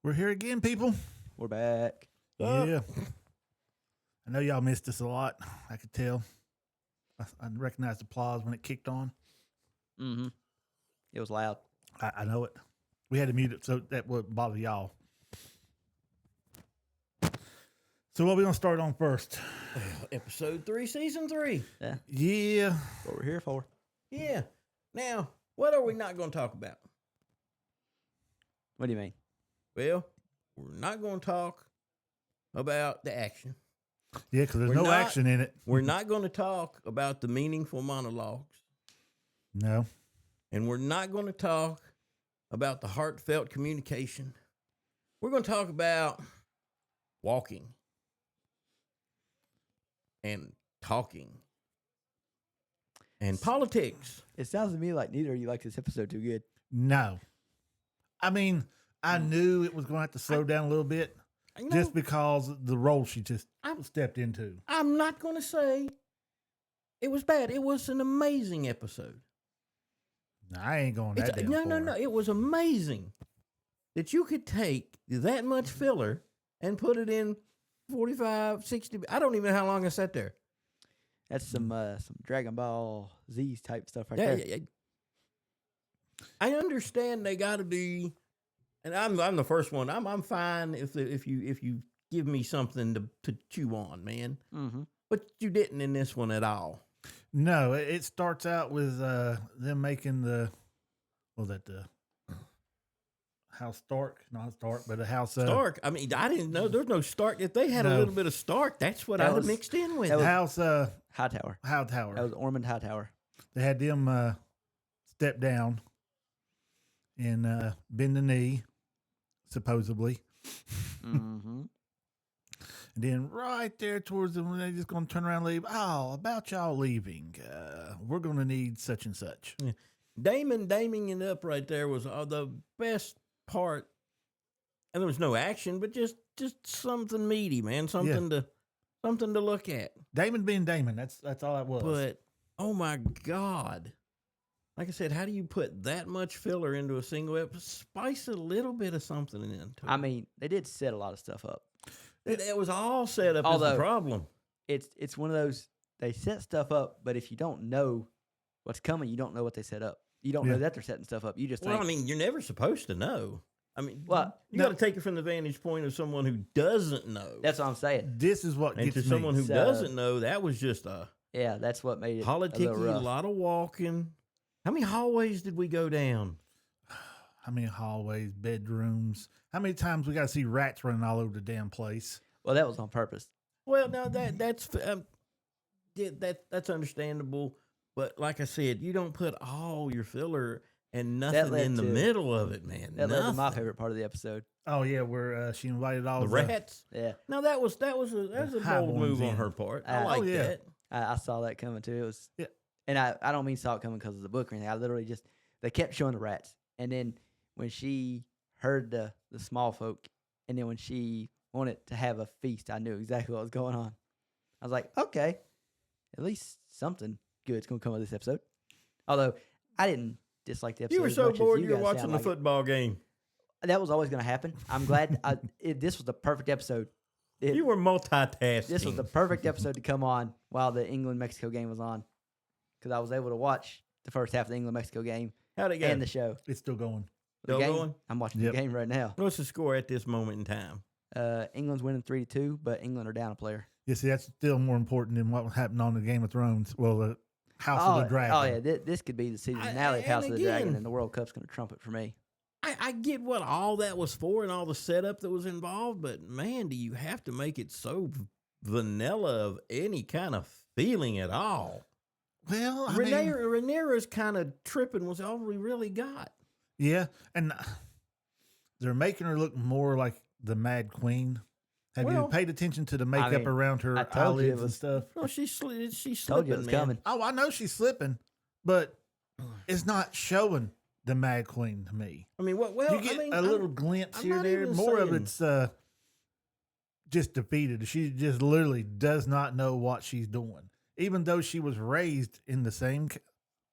We're here again, people. We're back. Yeah. I know y'all missed us a lot. I could tell. I recognized the applause when it kicked on. Mm-hmm. It was loud. I know it. We had to mute it so that wouldn't bother y'all. So what we gonna start on first? Episode 3, Season 3. Yeah. Yeah. That's what we're here for. Yeah. Now, what are we not going to talk about? What do you mean? Well, we're not going to talk about the action. Yeah, because there's We're no not- action in it. We're not going to talk about the meaningful monologues. No. And we're not going to talk about the heartfelt communication. We're going to talk about walking and talking and politics. It sounds to me like neither of you like this episode too good. No. I mean, I knew it was going to have to slow down a little bit You know, just because of the role she just stepped into. I'm not going to say it was bad. It was an amazing episode. I ain't going that damn No. far. It was amazing that you could take that much filler and put it in 45, 60. I don't even know how long I sat there. That's some Dragon Ball Z type stuff right Yeah, there. yeah. I understand they got to be, and I'm the first one. I'm fine if you give me something to chew on, man. Mm-hmm. But you didn't in this one at all. No, it starts out with them making the House Stark, not Stark, but a House Stark. I mean, I didn't know there's no Stark. If they had a No. little bit of Stark, that's what That I'd have was- mixed in with. that was- House Hightower. Hightower. That was Ormond Hightower. They had them step down and bend the knee, supposedly. Mm-hmm. And then right there towards them, they're just going to turn around and leave. Oh, about y'all leaving. We're going to need such and such. Daming it up right there was the best part. And there was no action, but just something meaty, man. Something to look at. Damon being Damon. That's all that was. But oh my God. Like I said, how do you put that much filler into a single episode? Spice a little bit of something into it. I mean, they did set a lot of stuff up. It was all set up as Although- the problem. It's one of those, they set stuff up, but if you don't know what's coming, you don't know what they set up. You don't Yeah. know that they're setting stuff up. You just Well, think, I mean, you're never supposed to know. I mean, Well, you no. got to take it from the vantage point of someone who doesn't know. that's what I'm saying. This is what and gets to me. someone who So- doesn't know, that was just a Yeah, that's what made it politicky, a a little rough. lot of walking. How many hallways did we go down? How many hallways, bedrooms? How many times we got to see rats running all over the damn place? Well, that was on purpose. Well, no, that's understandable. But like I said, you don't put all your filler and nothing led in the to- middle of it, man. That led to my Nothing. favorite part of the episode. Oh yeah, where she invited all The rats. Yeah, No, that was a high bold ones move on in. her part. I Oh, like yeah. that. I saw that coming too. It was, Yeah. and I don't mean saw it coming because of the book or anything. I literally just, they kept showing the rats, and then when she heard the small folk, and then when she wanted to have a feast, I knew exactly what was going on. I was like, okay, at least something good's gonna come of this episode. Although I didn't dislike the episode. You were as so much as bored you you were guys watching sound the like it. football game. That was always going to happen. I'm glad this was the perfect episode. You were multitasking. This was the perfect episode to come on while the England-Mexico game was on, because I was able to watch the first half of the England-Mexico game How'd it go? and the show. It's still going. The Still game, going? I'm watching Yep. the game right now. What's the score at this moment in time? England's winning 3-2, but England are down a player. Yeah, see, that's still more important than what happened on the Game of Thrones. Well, the House of the Dragon. Oh yeah, this could be the season finale of and House of the Dragon, again- and the World Cup's going to trump it for me. I get what all that was for and all the setup that was involved, but man, do you have to make it so vanilla of any kind of feeling at all? Well, I mean, Rhaenyra's kind of tripping was all we really got. yeah, and they're making her look more like the Mad Queen. Have Well, you paid attention to the makeup mean, around her I told you it eyelids and was- stuff? Well, she's Told you slipping, it was man. coming. Oh, I know she's slipping, but it's not showing the Mad Queen to me. I mean, what? Well, You get I mean, a little glimpse I'm here not and there. even More of saying- it's just defeated. She just literally does not know what she's doing, even though she was raised in the same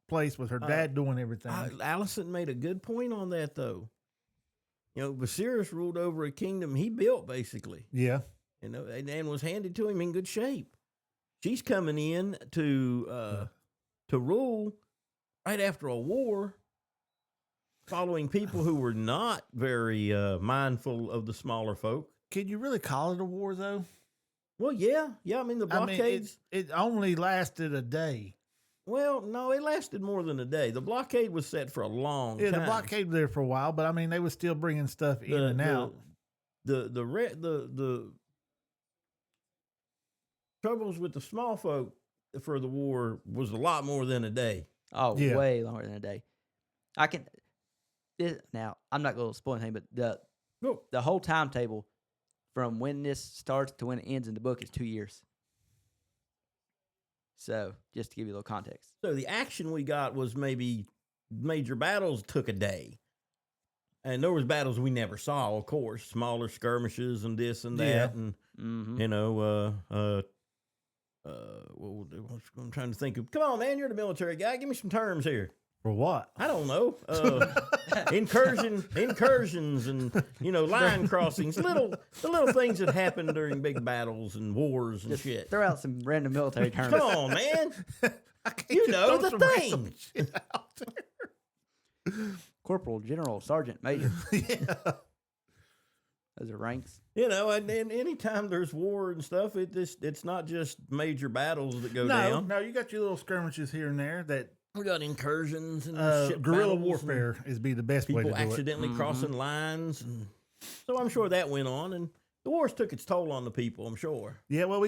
place with her dad doing everything. Allison made a good point on that, though. Viserys ruled over a kingdom he built, basically, Yeah. and was handed to him in good shape. She's coming in to rule right after a war, following people who were not very mindful of the smaller folk. Can you really call it a war, though? Well, yeah. I mean, the blockades. It only lasted a day. Well, no, it lasted more than a day. The blockade was set for a long Yeah, time. the blockade was there for a while, but I mean, they were still bringing stuff in and out. The troubles with the small folk for the war was a lot more than a day. Oh, Yeah. way longer than a day. Now, I'm not going to spoil anything, but the whole timetable from when this starts to when it ends in the book is 2 years. So, just to give you a little context. So the action we got was maybe major battles took a day. And there was battles we never saw, of course, smaller skirmishes and this and that. Yeah. And, Mm-hmm. I'm trying to think of, come on, man, you're the military guy. Give me some terms here. For what? I don't know. Incursions and, line crossings, the little things that happen during big battles and wars and shit. Throw out some random military terms. Come on, man. I can't You just know throw the some random thing. shit out there. Corporal, general, sergeant, major. Yeah. Those are ranks. And anytime there's war and stuff, it's not just major battles that go down. No, you got your little skirmishes here and there that We got incursions and ship guerrilla battles warfare is be the best and way to people do it. accidentally crossing lines, and so I'm sure that went on, and the wars took its toll on the people. I'm sure. Yeah, well,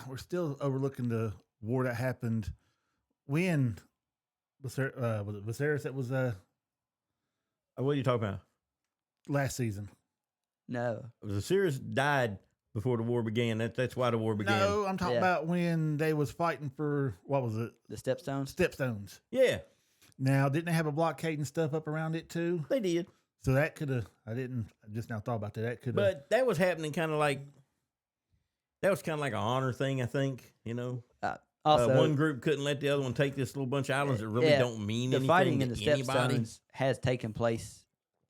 we're still overlooking the war that happened when was it Viserys that was What are you talking about? last season. No. Viserys died before the war began. That's why the war began. No, I'm talking Yeah. about when they was fighting for what was it? The Stepstones? Stepstones. Yeah, Now, didn't they have a blockade and stuff up around it too? they did, So that could have. I just now thought about that. That could have. but that was happening kind of like an honor thing. I think Also, one group couldn't let the other one take this little bunch of islands that really yeah, don't mean the anything fighting to in the anybody. Stepstones has taken place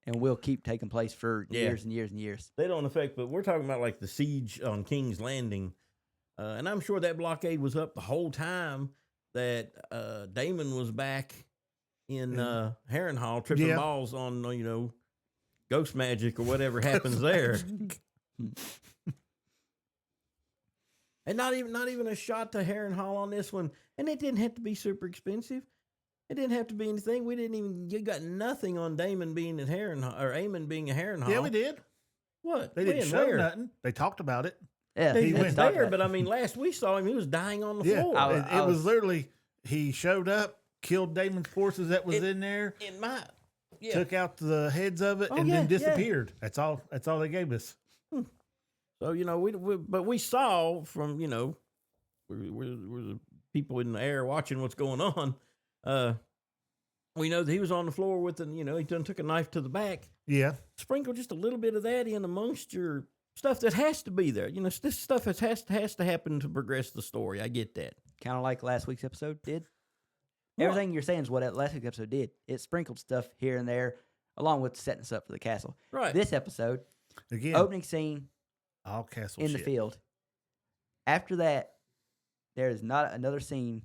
and will keep taking place for Yeah. years and years and years. They don't affect, but we're talking about like the siege on King's Landing. And I'm sure that blockade was up the whole time that Damon was back in Harrenhal tripping Yeah. balls on, ghost magic or whatever happens there. And not even a shot to Harrenhal on this one. And it didn't have to be super expensive. It didn't have to be anything. You got nothing on Damon being at Harrenhal, or Aemon being a Harrenhal. yeah, we did. What? They didn't When? show Where? nothing. They talked about it. Yeah, He He was went there, but I mean, last we saw him, he was dying on the Yeah, floor. I it was was- literally he showed up, killed Damon's forces that was in there, In my, took out the heads of it, Oh, and yeah, then yeah. disappeared. That's all. That's all they gave us. So but we saw from we're the people in the air watching what's going on. We know that he was on the floor with he done took a knife to the back. Yeah, Sprinkle just a little bit of that in amongst your stuff that has to be there. This stuff has to happen to progress the story. I get that. kind of like last week's episode did. What? Everything you're saying is what last week's episode did. It sprinkled stuff here and there, along with setting us up for the castle. Right. This episode, again, opening scene all castle in shit. the field. After that, there is not another scene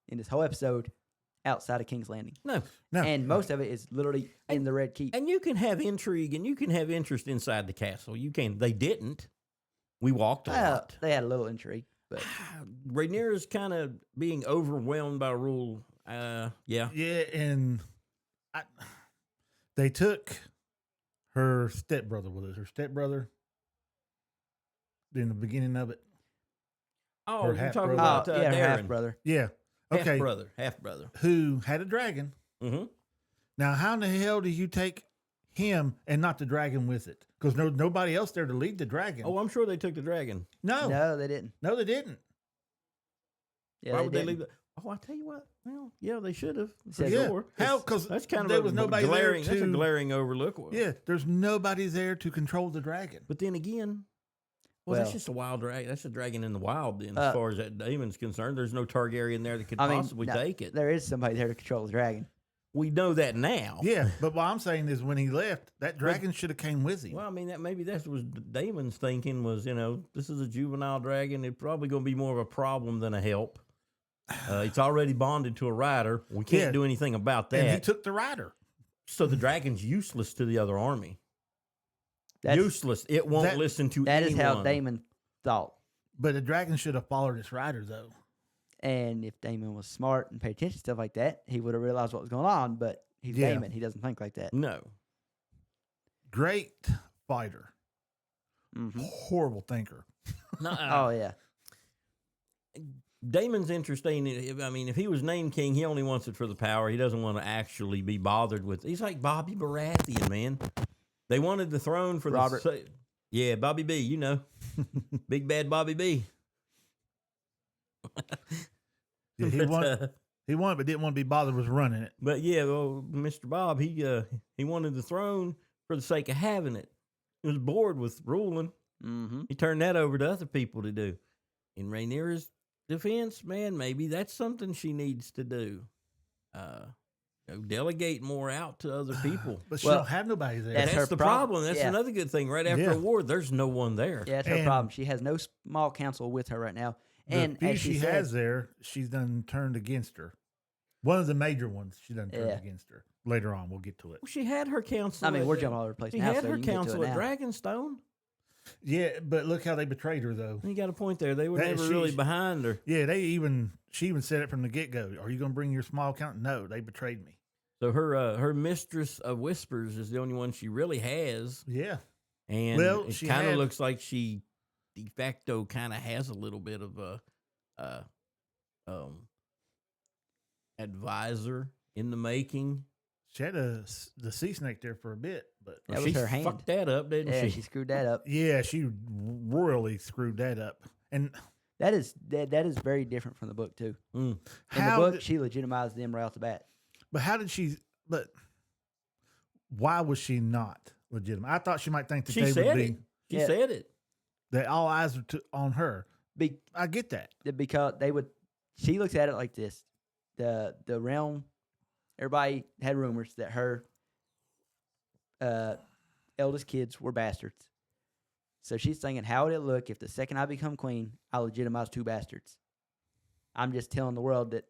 in this whole episode outside of King's Landing. No. And most of it is literally in the Red Keep. And you can have intrigue and you can have interest inside the castle. You can. They didn't. We walked a lot. They had a little intrigue, but Rhaenyra's kind of being overwhelmed by rule. Yeah. Yeah, and they took her stepbrother. Was it her stepbrother? In the beginning of it. Oh, Her you're half-brother. talking about yeah, her half Darren. brother. Yeah. Okay. Half brother. Who had a dragon? Mm-hmm. Now, how in the hell do you take him and not the dragon with it? Because nobody else there to lead the dragon. Oh, I'm sure they took the dragon. no, No, they didn't. no, they didn't. Yeah, Why would they didn't. leave the? Oh, I tell you what. Well, yeah, they should have. For Yeah. sure. How? Because That's kind of there was nobody glaring. there That's a to. glaring overlook. Yeah, there's nobody there to control the dragon. But then again, that's Well- just a wild dragon. That's a dragon in the wild. Then, Uh, as far as that Damon's concerned, there's no Targaryen there that could I mean, possibly no, take it. There is somebody there to control the dragon. We know that now. Yeah, but what I'm saying is when he left, that dragon should have came with him. Well, I mean, maybe that was Damon's thinking was, this is a juvenile dragon. It's probably going to be more of a problem than a help. It's already bonded to a rider. We can't do anything about that. And he took the rider. So the dragon's useless to the other army. Useless. It won't listen to anyone. That is how Damon thought. But the dragon should have followed its rider, though. And if Damon was smart and paid attention to stuff like that, he would have realized what was going on. But he's Damon. He doesn't think like that. No. Great fighter. Mm-hmm. Horrible thinker. Oh, yeah. Damon's interesting. I mean, if he was named king, he only wants it for the power. He doesn't want to actually be bothered with. He's like Bobby Baratheon, man. They wanted the throne for Robert. Yeah, Bobby B. Big bad Bobby B. Yeah, he wanted, but didn't want to be bothered with running it. But yeah, well, Mr. Bob, he wanted the throne for the sake of having it. He was bored with ruling. Mm-hmm. He turned that over to other people to do. In Rhaenyra's defense, man, maybe that's something she needs to do. Delegate more out to other people. But she don't have nobody there. That's the problem. That's another good thing. Right after a war, there's no one there. Yeah, that's her problem. She has no small council with her right now. And the few as she has there, she's done turned against her. One of the major ones, she done turned against her. Later on, we'll get to it. Well, she had her council. I mean, we're jumping all over the place She now. had so her you can get to council it at now. Dragonstone. Yeah, but look how they betrayed her, though. You got a point there. They were never really behind her. Yeah, she even said it from the get-go. Are you going to bring your small count? No, they betrayed me. So her mistress of whispers is the only one she really has. Yeah. And it kind of looks like she de facto kind of has a little bit of a advisor in the making. She had the sea snake there for a bit, but That was her hand. Fucked that up, didn't she? She screwed that up. Yeah, she royally screwed that up. And that is very different from the book too. In the book, she legitimized them right off the bat. But how did she? But why was she not legitimate? I thought she might think that She they said would it. be. She said it. That all eyes are on her. I get that. Because they would. She looks at it like this: the realm. Everybody had rumors that her eldest kids were bastards. So she's thinking, how would it look if the second I become queen, I legitimize 2 bastards? I'm just telling the world that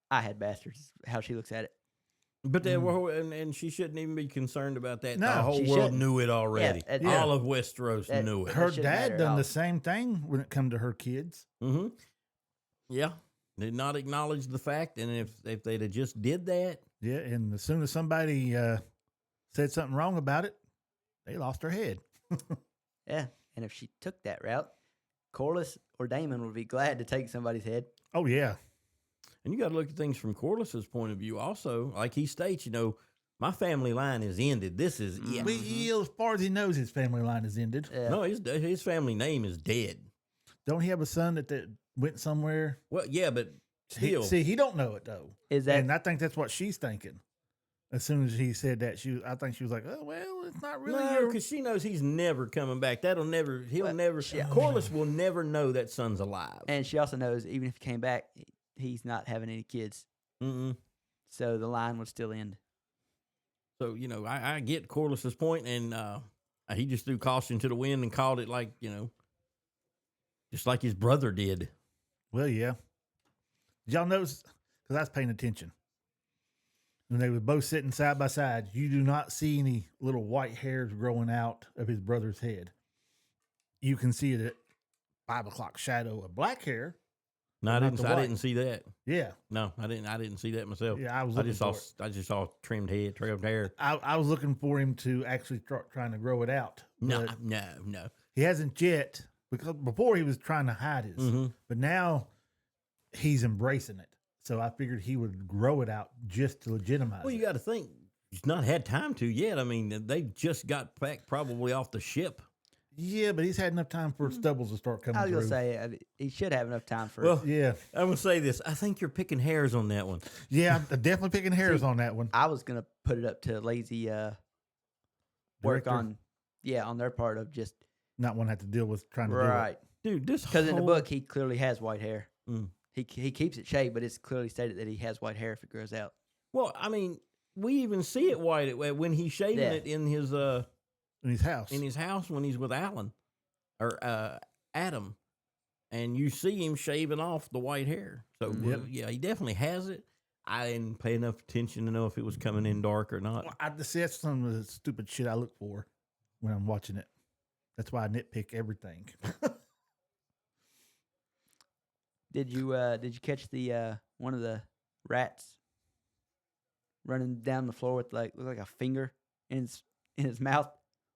I had bastards. How she looks at it. But they were, and she shouldn't even be concerned about that. No, the whole she world shouldn't. knew it already. Yeah. All of Westeros knew it. Her shouldn't dad matter at done all. the same thing when it come to her kids. Mm-hmm. Yeah. Did not acknowledge the fact, and if they'd have just did that. Yeah, and as soon as somebody said something wrong about it, they lost their head. Yeah, and if she took that route, Corlys or Daemon would be glad to take somebody's head. Oh, yeah. And you got to look at things from Corlys's point of view also. Like he states, my family line is ended. This is it. As far as he knows, his family line is ended. Yeah. No, his family name is dead. Don't he have a son that went somewhere? Well, yeah, but still. He don't know it, though. Is that? And I think that's what she's thinking. As soon as he said that, I think she was like, "Oh well, it's not really." No, because she knows he's never coming back. He'll never. Corlys will never know that son's alive. And she also knows even if he came back, he's not having any kids. Mm-mm. So the line would still end. So I get Corlys's point, and he just threw caution to the wind and called it like just like his brother did. Well, yeah. Did y'all notice? Because I was paying attention. When they were both sitting side by side, you do not see any little white hairs growing out of his brother's head. You can see it at 5 o'clock shadow of black hair. No, I didn't see that. Yeah. No, I didn't see that myself. Yeah, I was. I just saw trimmed hair. I was looking for him to actually start trying to grow it out. No. He hasn't yet, because before he was trying to hide his, but now he's embracing it. So I figured he would grow it out just to legitimize. Well, you got to think he's not had time to yet. I mean, they just got back probably off the ship. Yeah, but he's had enough time for stubbles to start coming I was through. gonna say he should have enough time for. Well, yeah, I'm gonna say this. I think you're picking hairs on that one. Yeah, I'm definitely picking hairs on that one. I was gonna put it up to lazy work Director? on their part of just Not want to have to deal with trying to do it. right. Dude, this Because in the book he clearly has white hair. Mm. He keeps it shaved, but it's clearly stated that he has white hair if it grows out. Well, I mean, we even see it white when he's shaving Yeah. it in his house. in his house when he's with Alan or Adam, and you see him shaving off the white hair. So Yep. yeah, he definitely has it. I didn't pay enough attention to know if it was coming in dark or not. Well, that's some of the stupid shit I look for when I'm watching it. That's why I nitpick everything. Did you catch the one of the rats running down the floor with looked like a finger in his mouth?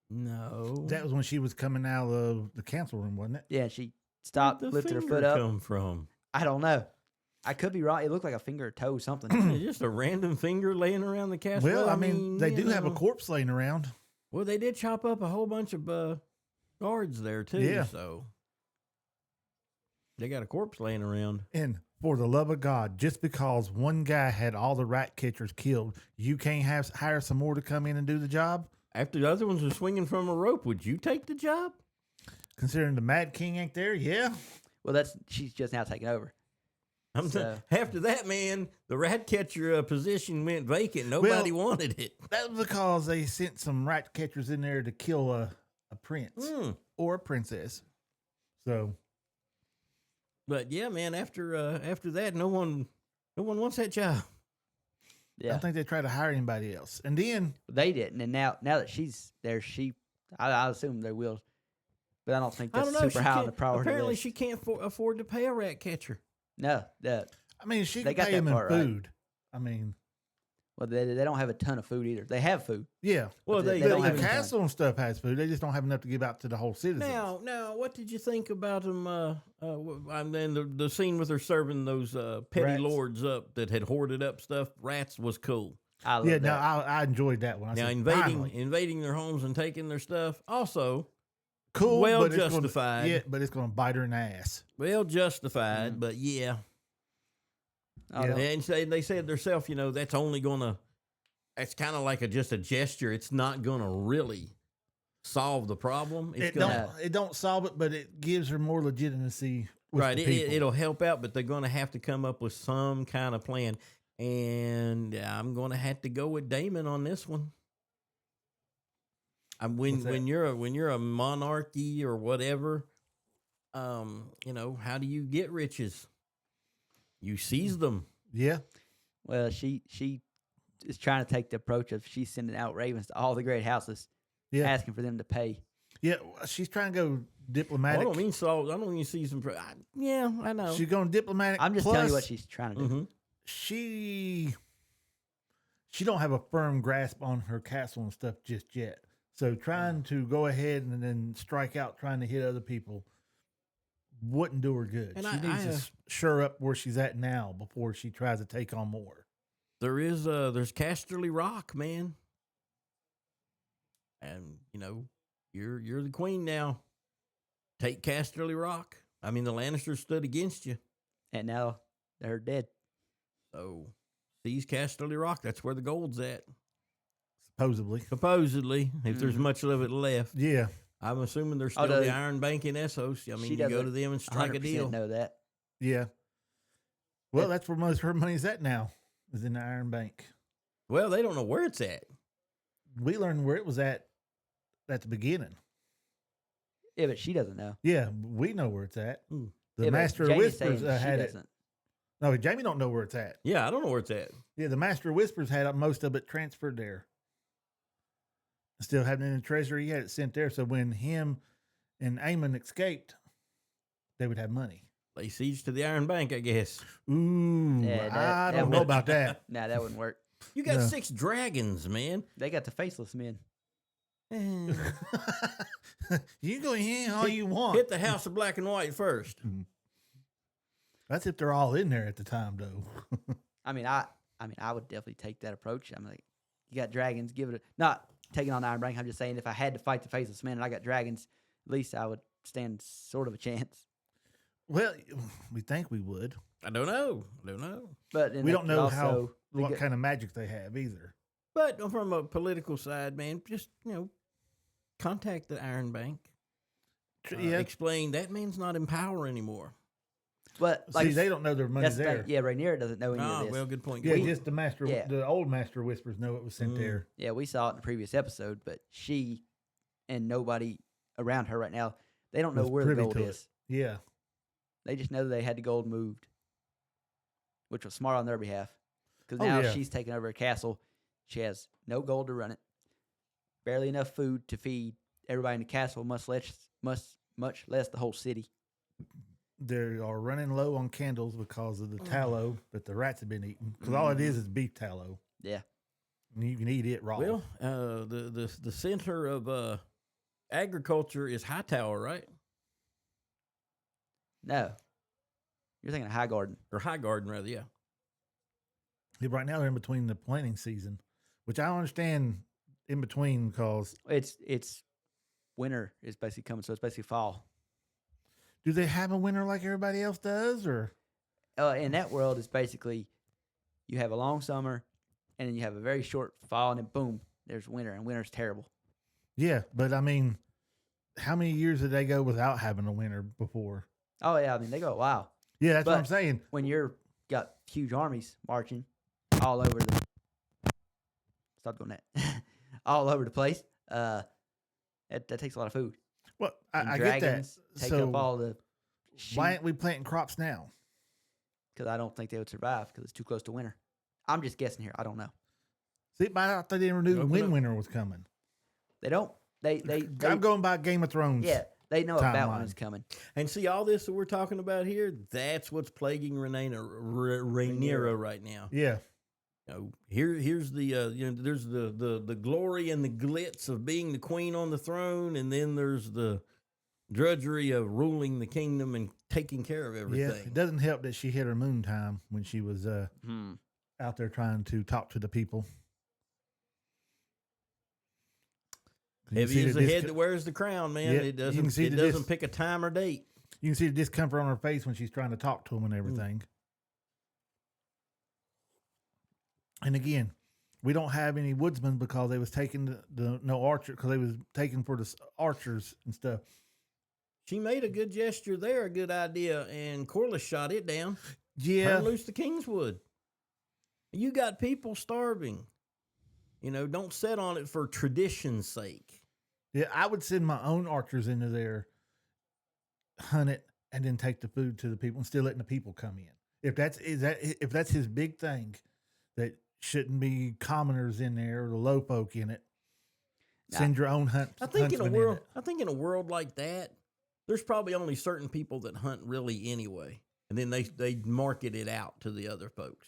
No, That was when she was coming out of the council room, wasn't it? Yeah, she stopped, Where'd the lifted her finger foot up. come from? I don't know. I could be wrong. It looked like a finger or toe, something. It's just a random finger laying around the castle. Well, I mean, they you do have a know. corpse laying around. Well, they did chop up a whole bunch of guards there too. Yeah. So they got a corpse laying around. And for the love of God, just because one guy had all the rat catchers killed, you can't hire some more to come in and do the job? After the other ones were swinging from a rope, would you take the job? Considering the Mad King ain't there, yeah. Well, she's just now taking over. So- After that, man, the rat catcher position went vacant. Nobody wanted it. That was because they sent some rat catchers in there to kill a prince or a princess. So, But yeah, man, after that, no one wants that job. I Yeah, don't think they try to hire anybody else. And then, they didn't. And now that she's there, I assume they will. But I don't think I that's don't know. super high on the priority Apparently, list. she can't afford to pay a rat catcher. No, I mean, she They can got pay that him in part right. food. I mean, well, they don't have a ton of food either. They have food. yeah. Well, They The don't have the any castle and stuff has food. They just don't have enough to give out to the whole citizens. Now, what did you think about them? And then the scene with her serving those petty Rats. lords up that had hoarded up stuff. Rats was cool. I love Yeah, that. no, I enjoyed that one. I Now said, invading finally. their homes and taking their stuff, also Cool, well but it's gonna- justified. yeah, but it's going to bite her in the ass. well justified. But yeah, Oh, Yeah. no. and they said themselves, that's only gonna. It's kind of like just a gesture. It's not gonna really solve the problem. It's gonna It don't solve it, but it gives her more legitimacy. With right. the It, people. it'll help out, but they're gonna have to come up with some kind of plan. And I'm gonna have to go with Damon on this one. What's that? When you're a monarchy or whatever, how do you get riches? You seize them. Yeah, Well, she is trying to take the approach of she's sending out ravens to all the great houses, yeah, asking for them to pay. yeah. She's trying to go Well, diplomatic. I don't mean so. I don't mean seize them. Yeah, I know. She's going diplomatic. I'm just telling you plus what she's trying to do. Mm-hmm. she don't have a firm grasp on her castle and stuff just yet. So trying to go ahead and then strike out, trying to hit other people, wouldn't do her good. And she I- needs to shore up where she's at now before she tries to take on more. There's Casterly Rock, man, and you're the queen now. Take Casterly Rock. I mean, the Lannisters stood against you, And now they're dead. so seize Casterly Rock. That's where the gold's at, Supposedly, supposedly. If there's Mhm. much of it left, yeah. I'm assuming there's still Although the Iron Bank in Essos. I mean, she you go doesn't to them and strike a 100% deal. know that. Yeah. Well, that's where most of her money's at now, is in the Iron Bank. Well, they don't know where it's at. We learned where it was at the beginning. Yeah, but she doesn't know. Yeah, we know where it's at. Hmm. The Yeah, but Master of Jamie's Whispers saying she had it. doesn't. No, Jamie don't know where it's at. Yeah, I don't know where it's at. Yeah, the Master of Whispers had most of it transferred there. Still having it in the treasury, he had it sent there. So when him and Aemon escaped, they would have money. Lay siege to the Iron Bank, I guess. Ooh, Yeah, I that don't know would- about that. Nah, that wouldn't work. You got No. 6 dragons, man. They got the faceless men. Eh. You go in all you want. Hit the House of Black and White first. That's if they're all in there at the time, though. I mean, I would definitely take that approach. I'm like, you got dragons, give it a not taking on the Iron Bank. I'm just saying if I had to fight the faceless men and I got dragons, at least I would stand sort of a chance. Well, we think we would. I don't know. But then We they don't could know also, they what could- kind of magic they have either. But from a political side, man, just, contact the Iron Bank. Yeah, Explain that man's not in power anymore. But like See, they don't know their money's that's the thing. there. Yeah, Rhaenyra doesn't know any of Oh, this. well, good point. Yeah, good point. just the master, Yeah. the old master whispers know it was sent there. Yeah, we saw it in the previous episode, but she and nobody around her right now, they don't know Was where the privy gold to it. is. Yeah, They just know that they had the gold moved, which was smart on their behalf. Because Oh, now yeah. she's taken over a castle. She has no gold to run it, barely enough food to feed everybody in the castle, much less the whole city. they are running low on candles because of the tallow that the rats have been eating. Because all it is beef tallow. Yeah. And you can eat it raw. Well, the center of agriculture is Hightower, right? No. You're thinking of High Garden. Or High Garden, rather, yeah. Yeah, right now they're in between the planting season, which I don't understand in between because It's winter is basically coming, so it's basically fall. do they have a winter like everybody else does? Or In that world, it's basically you have a long summer, and then you have a very short fall, and then boom, there's winter, and winter's terrible. yeah, but I mean, how many years did they go without having a winter before? Oh yeah, I mean they go wow. Yeah, that's what I'm But- saying. When you're got huge armies marching all over the stop doing that all over the place, that takes a lot of food. Well, And I get that. dragons take So up all the sheep why aren't we planting crops now? because I don't think they would survive because it's too close to winter. I'm just guessing here. I don't know. See, but I thought they never knew Open when up. winter was coming. They don't. They I'm going by Game of Thrones. yeah. They know about when timeline. it's coming. And see, all this that we're talking about here, that's what's plaguing Rhaenyra right now. Yeah. You know, here's the there's the glory and the glitz of being the queen on the throne, and then there's the drudgery of ruling the kingdom and taking care of Yeah. everything. It doesn't help that she hit her moon time when she was out there trying to talk to the people. You can see Heavy is the head disco- that wears the crown, man. Yeah, It you can doesn't see it the doesn't dis- pick a time or date. You can see the discomfort on her face when she's trying to talk to him and everything. And again, we don't have any woodsmen because they was taking the no archer because they was taken for the archers and stuff. She made a good gesture there, a good idea, and Corliss shot it down. Yeah, Turn loose the Kingswood. You got people starving. You know, don't set on it for tradition's sake. yeah. I would send my own archers into there, hunt it, and then take the food to the people, and still letting the people come in. If that's his big thing, that shouldn't be commoners in there or the low folk in it. Send your own I think in a huntsmen world, it. I think in a world like that, there's probably only certain people that hunt really anyway, and then they market it out to the other folks.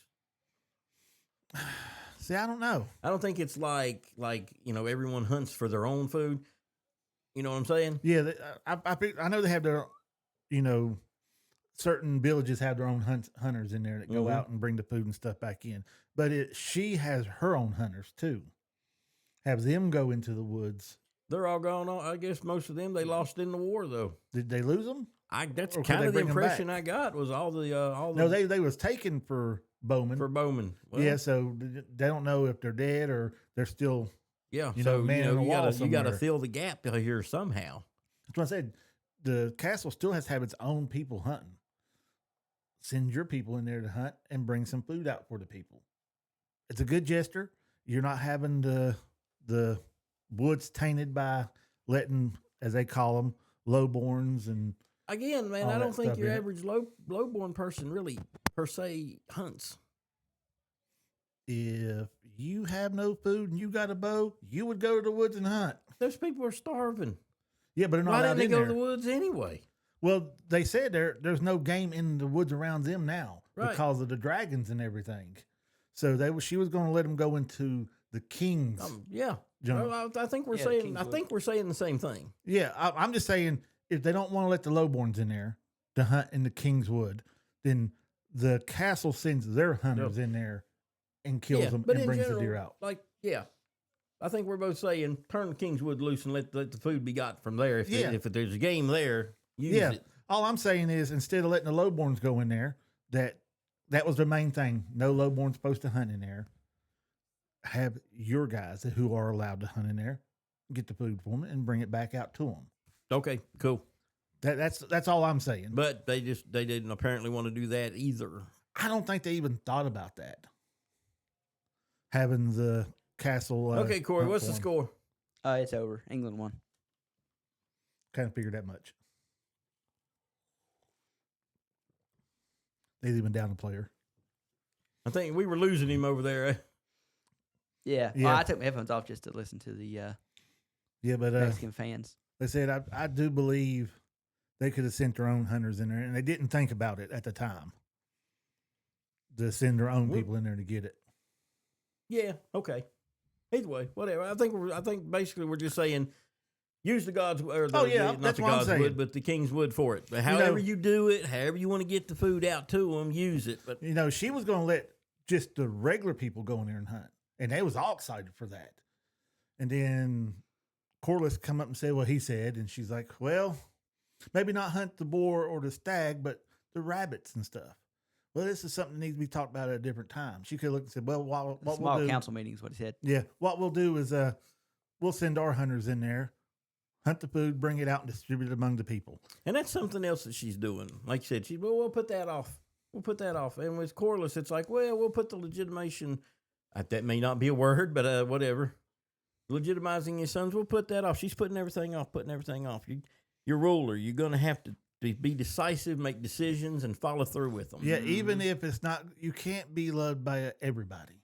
See, I don't know. I don't think it's like everyone hunts for their own food. You know what I'm saying? Yeah, I know they have their, certain villages have their own hunters in there that go Mhm. out and bring the food and stuff back in. But she has her own hunters too. Have them go into the woods. They're all gone on. I guess most of them they lost in the war though. Did they lose them? That's Or could kind they of the bring 'em impression back? I got was all the No, they was taken for Bowman. for Bowman. Well, Yeah, so they don't know if they're dead or they're still. yeah. you So know, man in a you wall gotta somewhere. fill the gap here somehow. That's what I said. The castle still has to have its own people hunting. Send your people in there to hunt and bring some food out for the people. It's a good gesture. You're not having the woods tainted by letting, as they call them, lowborns and Again, man, all I that don't think stuff your in it. average lowborn person really per se hunts. if you have no food and you got a bow, you would go to the woods and hunt. Those people are starving. Yeah, but they're not Why allowed didn't they in go there. to the woods anyway? Well, they said there's no game in the woods around them now Right. because of the dragons and everything. So she was going to let them go into the king's. Yeah. Jungle. Well, I think we're Yeah, the saying. I Kingswood. think we're saying the same thing. Yeah, I'm just saying if they don't want to let the lowborns in there to hunt in the king's wood, then the castle sends their hunters in there and kills them but and in brings general, the deer out. I think we're both saying turn the Kingswood loose and let the food be got from there. If Yeah. if there's a game there, use Yeah. it. All I'm saying is instead of letting the lowborns go in there, that was the main thing. No lowborns supposed to hunt in there. Have your guys who are allowed to hunt in there get the food for them and bring it back out to them. Okay, cool. That's all I'm saying. But they didn't apparently want to do that either. I don't think they even thought about that. Having the castle. Okay, Corey, what's the score? It's over. England won. Kind of figured that much. They'd even down a player. I think we were losing him over there. Yeah. Yeah. Well, I took my headphones off just to listen to the Yeah, but Mexican fans. they said I do believe they could have sent their own hunters in there, and they didn't think about it at the time. To send their own people in there to get it. Yeah. Okay. Either way, whatever. I think basically we're just saying use the God's or the, not that's the what I'm God's saying. wood, but the King's wood for it. But however you do it, however you want to get the food out to them, use it. But She was going to let just the regular people go in there and hunt, and they was all excited for that. And then Corliss come up and said what he said, and she's like, "Well, maybe not hunt the boar or the stag, but the rabbits and stuff." Well, this is something that needs to be talked about at a different time. She could have looked and said, "Well, what Small we'll do, council meeting is what he said. yeah, what we'll do is we'll send our hunters in there, hunt the food, bring it out, and distribute it among the people." and that's something else that she's doing. Like you said, we'll put that off. We'll put that off. And with Corliss, it's like, well, we'll put the legitimation. That may not be a word, but whatever. Legitimizing your sons, we'll put that off. She's putting everything off. You're ruler. You're going to have to be decisive, make decisions, and follow through with them. Yeah, even if it's not, you can't be loved by everybody.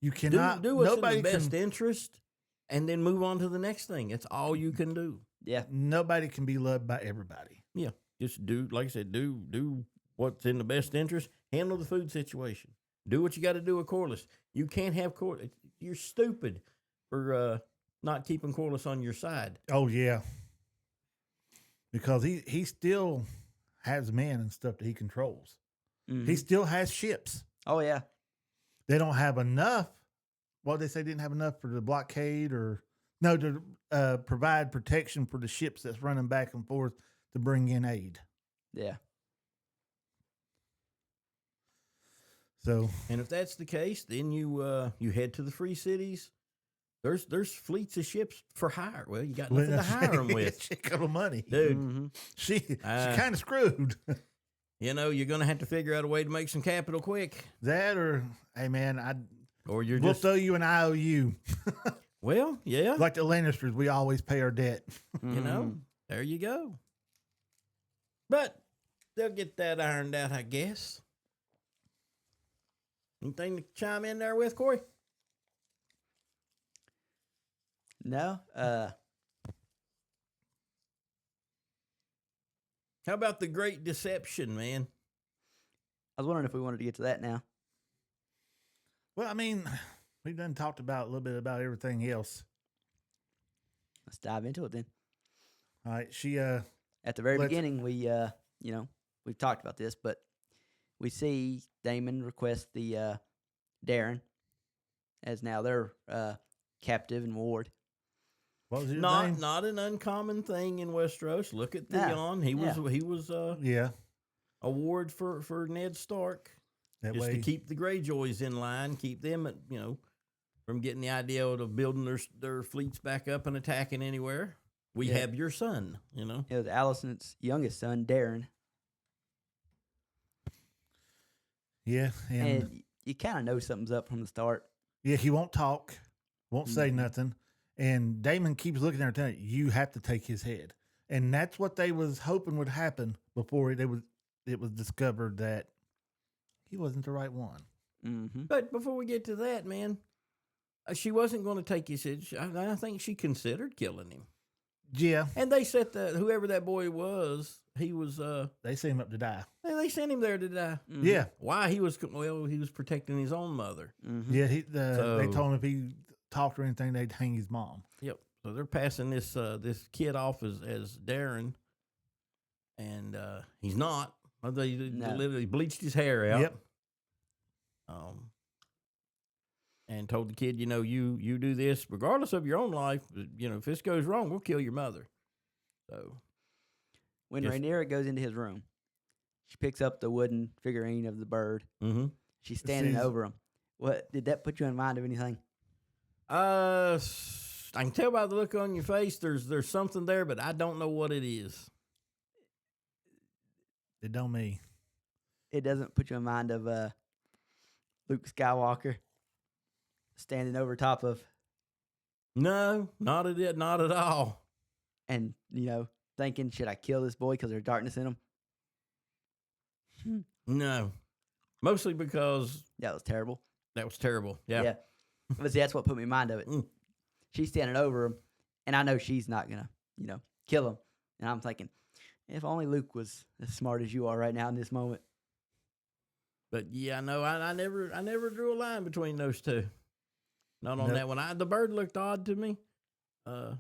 You cannot. Do what's nobody in the best can, interest, and then move on to the next thing. That's all you can do. Yeah. Nobody can be loved by everybody. Yeah, just do, like I said, do what's in the best interest. Handle the food situation. Do what you got to do with Corliss. You can't have Corliss. You're stupid for not keeping Corliss on your side. Oh yeah, because he still has men and stuff that he controls. Mhm. He still has ships. Oh yeah. They don't have enough. Well, they say didn't have enough for the blockade or no to provide protection for the ships that's running back and forth to bring in aid. Yeah. So, And if that's the case, then you head to the free cities. There's fleets of ships for hire. Well, you got nothing to hire them with, Shit of money, dude. Mm-hmm. She kind of screwed. You're gonna have to figure out a way to make some capital quick, That or hey man, or you're we'll just throw you an IOU. well, yeah. Like the Lannisters, we always pay our debt. You know, there you go. But they'll get that ironed out, I guess. Anything to chime in there with, Corey? No. How about the Great Deception, man? I was wondering if we wanted to get to that now. Well, I mean, we've done talked about a little bit about everything else. Let's dive into it then. All right, she At the very Let's- beginning, we we've talked about this, but we see Damon request the Darren as now their captive and ward. what was his Not name? not an uncommon thing in Westeros. Look at No. Theon. He was Yeah, a ward for Ned Stark. that Just way. to keep the Greyjoys in line, keep them at, from getting the idea of building their fleets back up and attacking anywhere. We Yeah. have your son, It was Allison's youngest son, Darren, Yeah, and and you kind of know something's up from the start. yeah, he won't talk, won't say Mhm. nothing, and Damon keeps looking at her, telling her, you have to take his head, and that's what they was hoping would happen before it was discovered that he wasn't the right one. Mm-hmm. But before we get to that, man, she wasn't going to take his head. I think she considered killing him. Yeah, And they said that whoever that boy was, he was. they sent him up to die. They sent him there to die. Mm-hmm. Yeah, Why? He was protecting his own mother. Mm-hmm. yeah. They So- told him if he talked or anything, they'd hang his mom. Yep. So they're passing this kid off as Darren, and he's not. They No. literally bleached his hair out. Yep. And told the kid, you do this regardless of your own life. If this goes wrong, we'll kill your mother. So When Yes. Rhaenyra goes into his room, she picks up the wooden figurine of the bird. mm-hmm. She's standing Sees- over him. What did that put you in mind of anything? I can tell by the look on your face. There's something there, but I don't know what it is. It don't me. It doesn't put you in mind of Luke Skywalker standing over top of No, not at all. and, thinking, should I kill this boy because there's darkness in him? No. Mostly because That was terrible. that was terrible. Yeah. But see, that's what put me in mind of it. Mm. She's standing over him, and I know she's not going to, kill him. And I'm thinking, if only Luke was as smart as you are right now in this moment. But yeah, no, I never drew a line between those two. Not on Nope. that one. The bird looked odd to me. I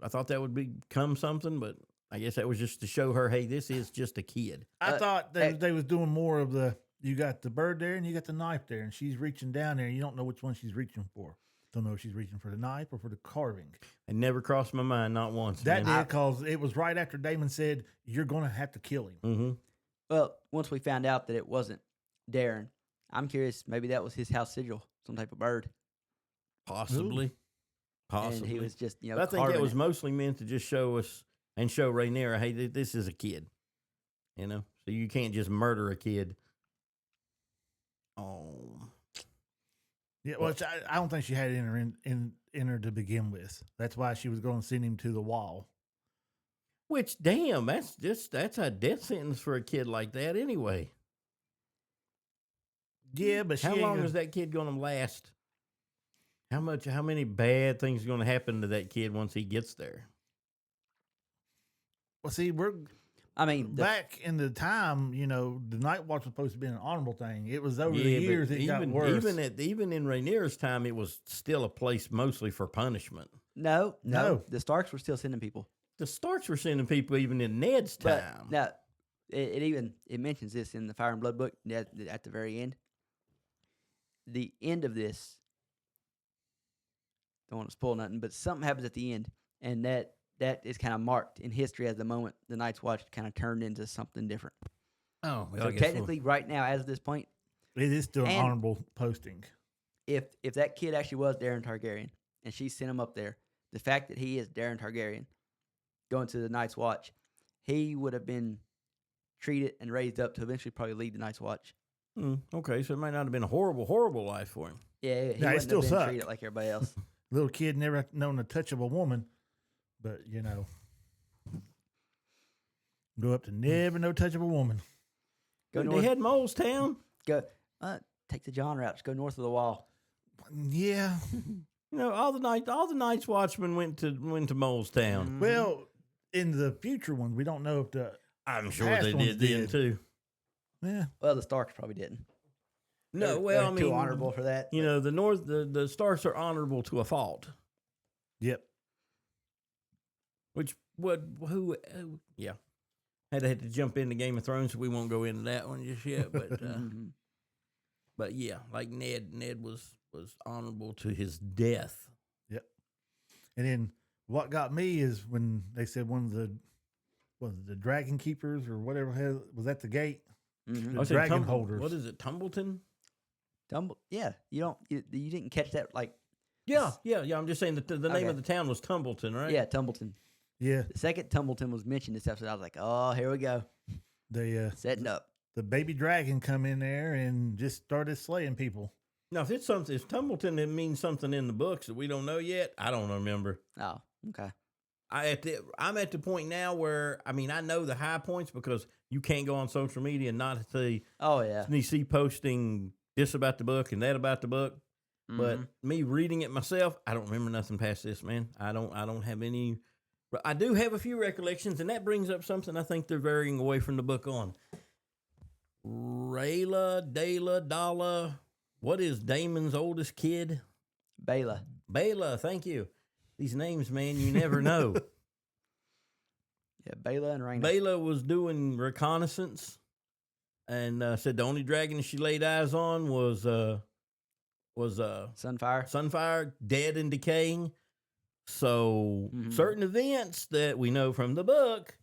thought that would become something, but I guess that was just to show her, hey, this is just a kid. I thought they was doing more of you got the bird there and you got the knife there, and she's reaching down there, and you don't know which one she's reaching for. Don't know if she's reaching for the knife or for the carving. It never crossed my mind, not once. That did, because it was right after Damon said, you're going to have to kill him. Mm-hmm. Well, once we found out that it wasn't Darren, I'm curious, maybe that was his house sigil, some type of bird. Possibly. And he was just, I think carving it was it. mostly meant to just show us and show Rhaenyra, hey, this is a kid. So you can't just murder a kid. Oh. Yeah, well, I don't think she had it in her to begin with. That's why she was going to send him to the wall. Which, damn, that's a death sentence for a kid like that anyway. Yeah, but How long is that kid going to last? How many bad things are going to happen to that kid once he gets there? Well, see, back in the time, the Night Watch was supposed to be an honorable thing. It was over the years it got worse. Even in Rhaenyra's time, it was still a place mostly for punishment. No. No. The Starks were still sending people. The Starks were sending people even in Ned's time. But now, it mentions this in the Fire and Blood book at the very end. The end of this, don't want to spoil nothing, but something happens at the end, and that is kind of marked in history as the moment the Night's Watch kind of turned into something different. Oh, well, So I guess technically, right now, as of this point, it is still an And- honorable posting. if that kid actually was Darren Targaryen, and she sent him up there, the fact that he is Darren Targaryen going to the Night's Watch, he would have been treated and raised up to eventually probably lead the Night's Watch. Okay, so it might not have been a horrible, horrible life for him. Yeah, he it wouldn't still have been sucked. treated like everybody else. Little kid never known the touch of a woman, but go up to never no touch of a woman. Go They north. had Molestown. Go take the John route. Just go north of the wall. Yeah. All the Night's Watchmen went to Molestown. Mhm. Well, in the future ones, we don't know if the I'm sure past they ones did then did. too. yeah. Well, the Starks probably didn't. No, They're well, I mean, too honorable for that. the Starks are honorable to a fault. Yep. Which yeah. Had to jump into Game of Thrones, so we won't go into that one just yet. But Mhm. but yeah, like Ned was honorable to his death. Yep. And then what got me is when they said one of the dragon keepers or whatever was at the gate. Mhm. The I said dragon holders. What is it, Tumbleton? Yeah, you didn't catch that like Yeah. I'm just saying that the name Okay. of the town was Tumbleton, right? yeah, Tumbleton. Yeah. The second Tumbleton was mentioned this episode, I was like, oh, here we go, setting up. The baby dragon come in there and just started slaying people. Now, if Tumbleton, it means something in the books that we don't know yet. I don't remember. Oh, okay. I'm at the point now where I know the high points because you can't go on social media and not see Oh yeah. posting this about the book and that about the book. But Mhm. me reading it myself, I don't remember nothing past this, man. I don't have any. I do have a few recollections, and that brings up something I think they're varying away from the book on. Rayla, Dayla, Dala. What is Damon's oldest kid? Bela. Bela, thank you. These names, man, you never know. Yeah, Bela and Raina. Bela was doing reconnaissance and said the only dragon she laid eyes on was Sunfire. Sunfire, dead and decaying. So Mhm. certain events that we know from the book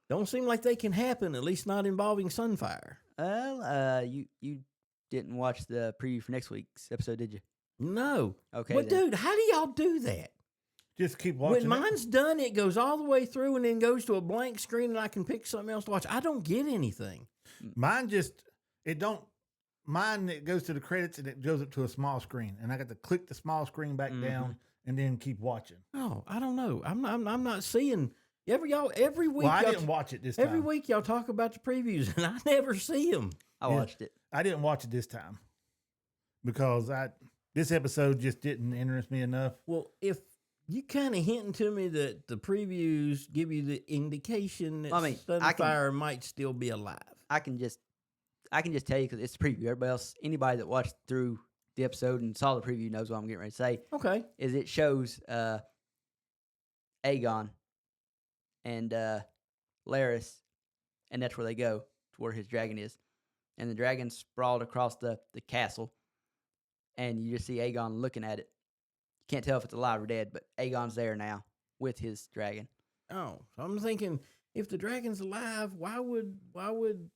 don't seem like they can happen, at least not involving Sunfire. Well, you didn't watch the preview for next week's episode, did you? No. Okay. But then. dude, how do y'all do that? Just keep watching. When mine's done, it goes all the way through and then goes to a blank screen and I can pick something else to watch. I don't get anything. Mine it goes to the credits and it goes up to a small screen, and I got to click the small screen back down and then keep watching. Oh, I don't know. I'm not seeing every week. Well, I didn't watch it this time. Every week y'all talk about the previews and I never see them. I watched it. I didn't watch it this time because this episode just didn't interest me enough. Well, if you kind of hinting to me that the previews give you the indication that Sunfire might still be alive. I can just tell you because it's a preview. Anybody that watched through the episode and saw the preview knows what I'm getting ready to say. Okay. Is it shows Aegon and Laris, and that's where they go to where his dragon is. And the dragon's sprawled across the castle, and you just see Aegon looking at it. You can't tell if it's alive or dead, but Aegon's there now with his dragon. Oh, so I'm thinking if the dragon's alive, why would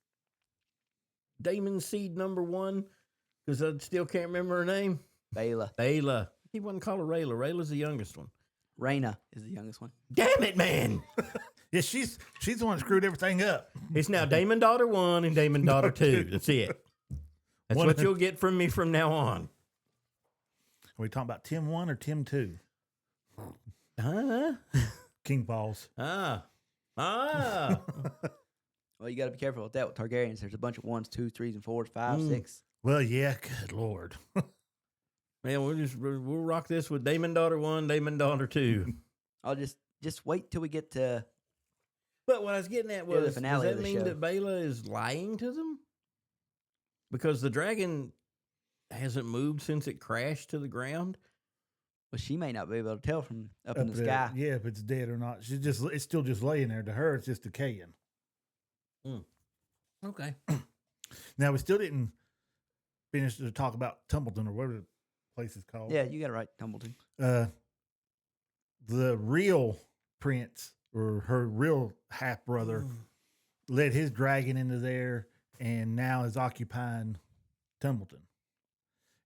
Damon's seed number 1, because I still can't remember her name. Bayla. He wouldn't call her Rayla. Rayla's the youngest one. Raina is the youngest one. Damn it, man. Yeah, she's the one that screwed everything up. It's now Damon daughter 1 and Damon daughter 2. That's it. That's what you'll get from me from now on. Are we talking about Tim 1 or Tim 2? King Balls. Well, you got to be careful with that with Targaryens. There's a bunch of 1s, 2s, 3s, and 4s, 5s, 6. Well, yeah, good Lord. Man, we'll rock this with Damon daughter 1, Damon daughter 2. I'll just wait till we get to. But what I was getting at was, the finale does that mean that Bayla is lying to them? Because the dragon hasn't moved since it crashed to the ground. Well, she may not be able to tell from up in the sky. Yeah, if it's dead or not. It's still just laying there. To her, it's just decaying. Okay. Now, we still didn't finish to talk about Tumbleton or whatever the place is called. Yeah, you got it right, Tumbleton. The real prince or her real half brother led his dragon into there and now is occupying Tumbleton.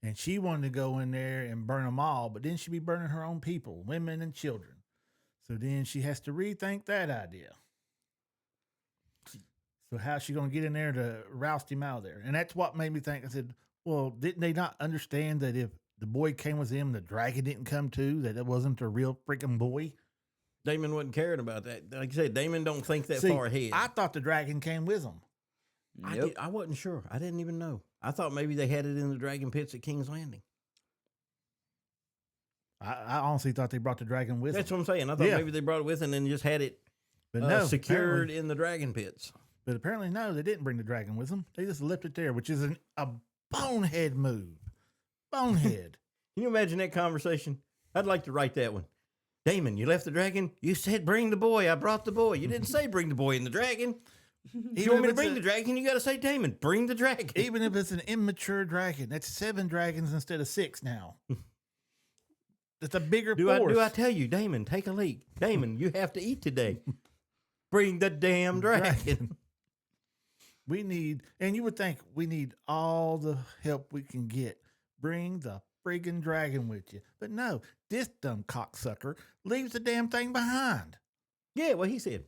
And she wanted to go in there and burn them all, but then she'd be burning her own people, women and children. So then she has to rethink that idea. So how's she going to get in there to roust him out of there? And that's what made me think. I said, well, didn't they not understand that if the boy came with him, the dragon didn't come too, that it wasn't a real freaking boy? Damon wasn't caring about that. Like I said, Damon don't think that far ahead. I thought the dragon came with him. Nope. I wasn't sure. I didn't even know. I thought maybe they had it in the dragon pits at King's Landing. I honestly thought they brought the dragon with That's them. what I'm saying. I thought maybe they brought it with and then just had it secured in the dragon pits. But apparently, no, they didn't bring the dragon with them. They just left it there, which is a bonehead move. Bonehead. Can you imagine that conversation? I'd like to write that one. Damon, you left the dragon? You said bring the boy. I brought the boy. You didn't say bring the boy and the dragon. If you want me to bring the dragon, you got to say, Damon, bring the dragon. Even if it's an immature dragon, that's 7 dragons instead of 6 now. It's a bigger force. Do I tell you, Damon, take a leak. Damon, you have to eat today. Bring the damn dragon. We need, and you would think we need all the help we can get. Bring the friggin' dragon with you. But no, this dumb cocksucker leaves the damn thing behind. Yeah, what he said.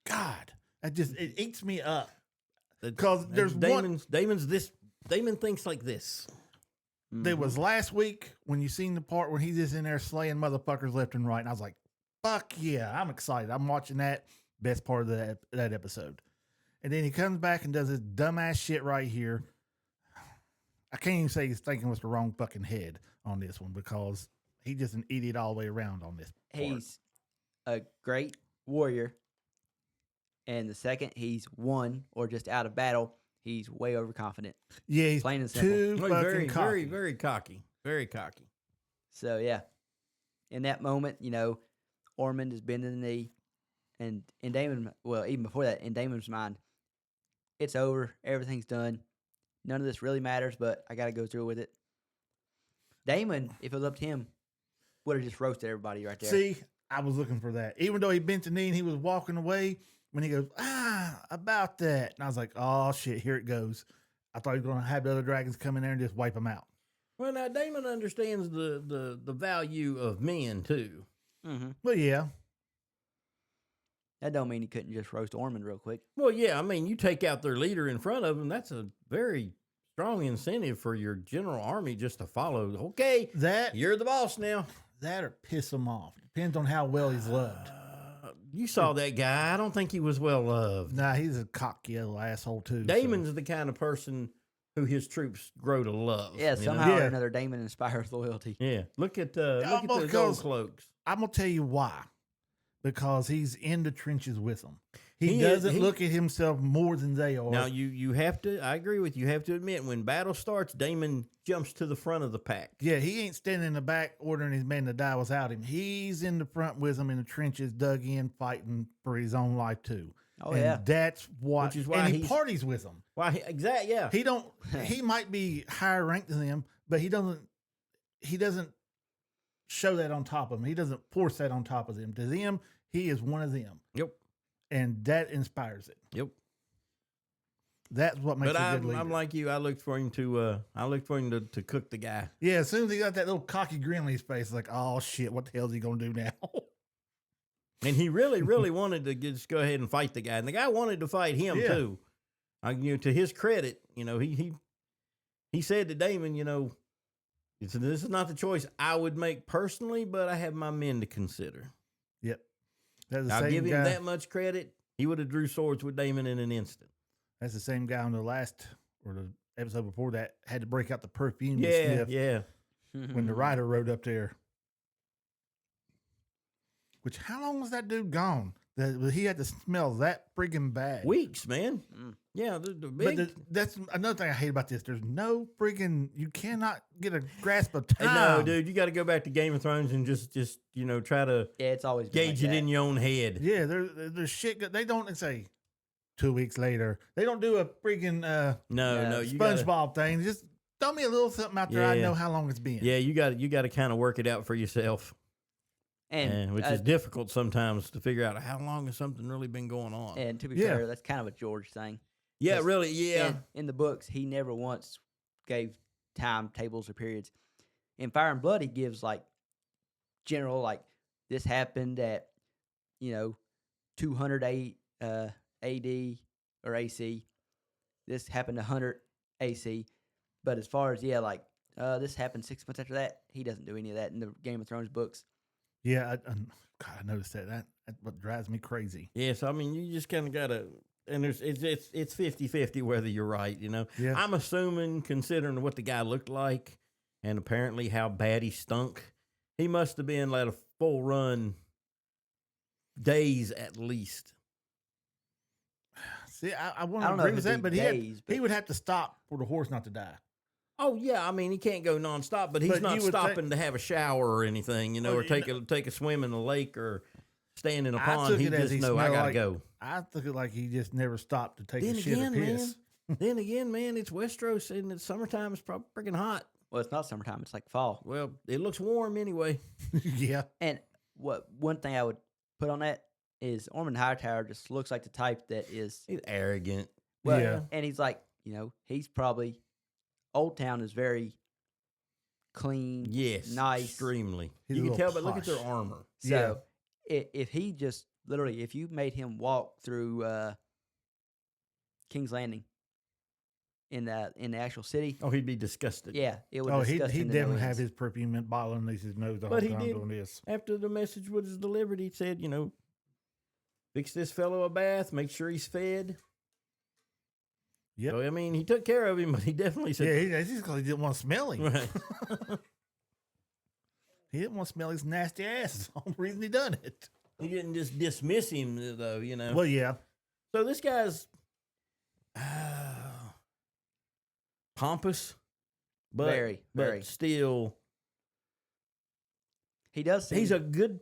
God, it eats me up. Because there's Damon thinks like this. There was last week when you seen the part where he's just in there slaying motherfuckers left and right. And I was like, fuck yeah, I'm excited. I'm watching that. Best part of that episode. And then he comes back and does this dumbass shit right here. I can't even say he's thinking with the wrong fucking head on this one because he's just an idiot all the way around on this part. He's a great warrior. And the second he's won or just out of battle, he's way overconfident. Yeah, he's plain and simple. too fucking Very, cocky. very, very cocky. Very cocky. So, yeah. In that moment, Ormond is bending the knee. And in Damon, well, even before that, in Damon's mind, it's over. Everything's done. None of this really matters, but I got to go through with it. Damon, if it was up to him, would have just roasted everybody right there. See, I was looking for that. Even though he bent the knee and he was walking away, when he goes, about that. And I was like, oh, shit, here it goes. I thought he was going to have the other dragons come in there and just wipe them out. Well, now, Damon understands the value of men, too. Mm-hmm. Well, yeah. That don't mean he couldn't just roast Ormond real quick. Well, yeah, I mean, you take out their leader in front of them. That's a very strong incentive for your general army just to follow. Okay, That you're the boss now. or piss him off. Depends on how well he's loved. You saw that guy. I don't think he was well loved. Nah, he's a cocky little asshole too. Damon's the kind of person who his troops grow to love. Yeah, you know? somehow or Yeah. another, Damon inspires loyalty. Yeah, look at those old because- cloaks. I'm gonna tell you why. Because he's in the trenches with them. He He doesn't is- look at himself more than they are. Now you have to. I agree with you. You have to admit when battle starts, Damon jumps to the front of the pack. Yeah, he ain't standing in the back ordering his men to die without him. He's in the front with them in the trenches, dug in, fighting for his own life too. Oh, and yeah. that's what. Which is why and he he's- parties with them. Why? Exactly. Yeah. He don't. He might be higher ranked than them, but he doesn't. He doesn't show that on top of them. He doesn't force that on top of them. To them, he is one of them, Yep. and that inspires it. Yep. That's what makes But a good leader. I'm like you. I looked for him to. I looked for him to cook the guy. Yeah, as soon as he got that little cocky grin on his face, like, oh shit, what the hell is he gonna do now? And he really, really wanted to just go ahead and fight the guy, and the guy wanted to fight him Yeah. too. To his credit, he said to Damon, this is not the choice I would make personally, but I have my men to consider. Yep. That's the I'll same give him guy. that much credit. He would have drew swords with Damon in an instant. That's the same guy on the last or the episode before that had to break out the perfume to Yeah, sniff yeah. when the rider rode up there. Which how long was that dude gone? That he had to smell that friggin' bad. Weeks, man. Mm. Yeah, the But big. that's another thing I hate about this. There's no friggin' you cannot get a grasp of time. No, dude, you got to go back to Game of Thrones and just try to Yeah, it's always been gauge like it that. in your own head. Yeah, there's shit. They don't say 2 weeks later. They don't do a friggin' No, Yeah, no, you gotta, SpongeBob thing. Just throw me a little something out there. I Yeah. know how long it's been. yeah, you got to kind of work it out for yourself, And which is difficult sometimes to figure out how long has something really been going on. and to be Yeah. fair, that's kind of a George thing. Yeah, Because- really, yeah. And in the books, he never once gave timetables or periods. In Fire and Blood, he gives like general, like this happened at 208 AD or AC. This happened 100 AC. But as far as this happened 6 months after that, he doesn't do any of that in the Game of Thrones books. Yeah, God, I noticed that. That's what drives me crazy. Yeah, so I mean, you just kind of gotta, and it's 50-50 whether you're right. Yeah. I'm assuming, considering what the guy looked like, and apparently how bad he stunk, he must have been like a full run days at least. See, I want I to don't know agree if with it'd that, be but days, he would have to stop for the horse not to die. Oh yeah, I mean he can't go nonstop, but he's But not you would think- stopping to have a shower or anything, Well, or you take a swim in the lake or stand in a I pond. took He it as just he know I smelled gotta like- go. I took it like he just never stopped to take Then a shit again, or piss. then again, man, it's Westeros and it's summertime. It's probably freaking hot. Well, it's not summertime; it's like fall. Well, it looks warm anyway. Yeah. And one thing I would put on that is Ormond Hightower just looks like the type that is He's arrogant. well, Yeah. and he's like he's probably Old Town is very clean, Yes, nice. extremely. He's You a can tell, little but look at their posh. armor. So if he just literally, if you made him walk through King's Landing in the actual city, Oh, he'd be disgusted. yeah, it would. Oh, disgust he him to no definitely have ends. his perfume mint bottle underneath his nose the But whole he time did- doing this. After the message was delivered, he said, fix this fellow a bath, make sure he's fed. Yep. So, I mean, he took care of him, but he definitely Yeah, said, that's just because he didn't want to smell him. right. He didn't want to smell his nasty ass. That's the only reason he done it. He didn't just dismiss him, though, Well, yeah. So this guy's pompous, but Very, very. but still, He does. Seem, he's a good.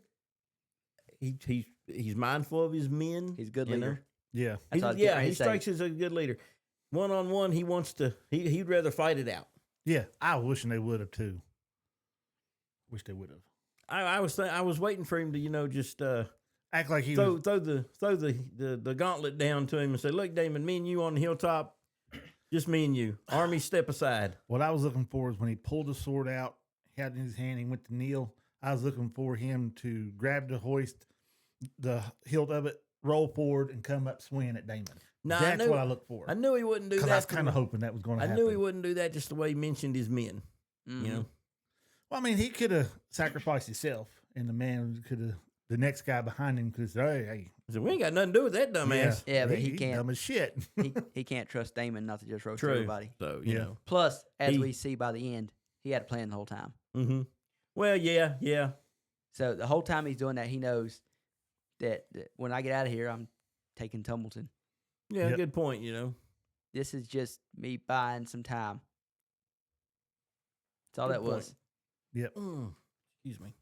He's mindful of his men. he's a good you know? leader. Yeah. That's what I was Yeah, getting ready he to say. strikes as a good leader. 1-on-1, he wants to. He'd rather fight it out. Yeah. I wishing they would have too. Wish they would have. I was waiting for him to just Act like he throw was. the gauntlet down to him and say, "Look, Damon, me and you on the hilltop, just me and you. Army, step aside." What I was looking for is when he pulled the sword out, he had it in his hand, he went to kneel. I was looking for him to grab the hoist, the hilt of it, roll forward, and come up swinging at Damon. No, That's what I look for. I knew he wouldn't do that. Because I was kind of hoping that was going to happen. I knew he wouldn't do that just the way he mentioned his men. Mm-hmm. You know. Well, I mean, he could have sacrificed himself, and the man could have. The next guy behind him could say, "Hey, I said, we ain't got nothing to do with that dumbass. Yeah, but he he's can't. dumb as shit." he can't trust Damon not to just roast True. everybody. So you Yeah. know. Plus, as He- we see by the end, he had a plan the whole time. Mm-hmm. Well, yeah. So the whole time he's doing that, he knows that when I get out of here, I'm taking Tumbleton. Yeah, Yep. good point, you know. This is just me buying some time. That's all Good that was. point. Yep. Excuse me.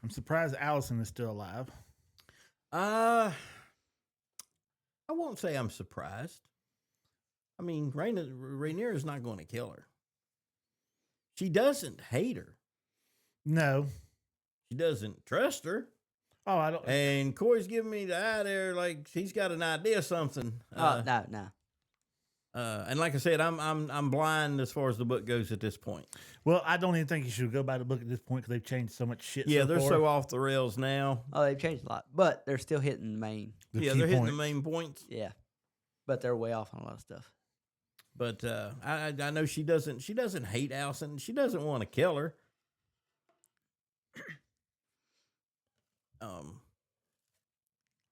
I'm surprised Allison is still alive. I won't say I'm surprised. I mean, Rhaenyra is not going to kill her. She doesn't hate her. No. She doesn't trust her. Oh, I don't. And Corey's giving me the eye there, like he's got an idea of something. No. And like I said, I'm blind as far as the book goes at this point. Well, I don't even think you should go by the book at this point because they've changed so much shit. Yeah, so they're far. so off the rails now. Oh, they've changed a lot, but they're still hitting the main. The Yeah, key they're hitting the points. main points. Yeah, but they're way off on a lot of stuff. But I know she doesn't hate Allison. She doesn't want to kill her.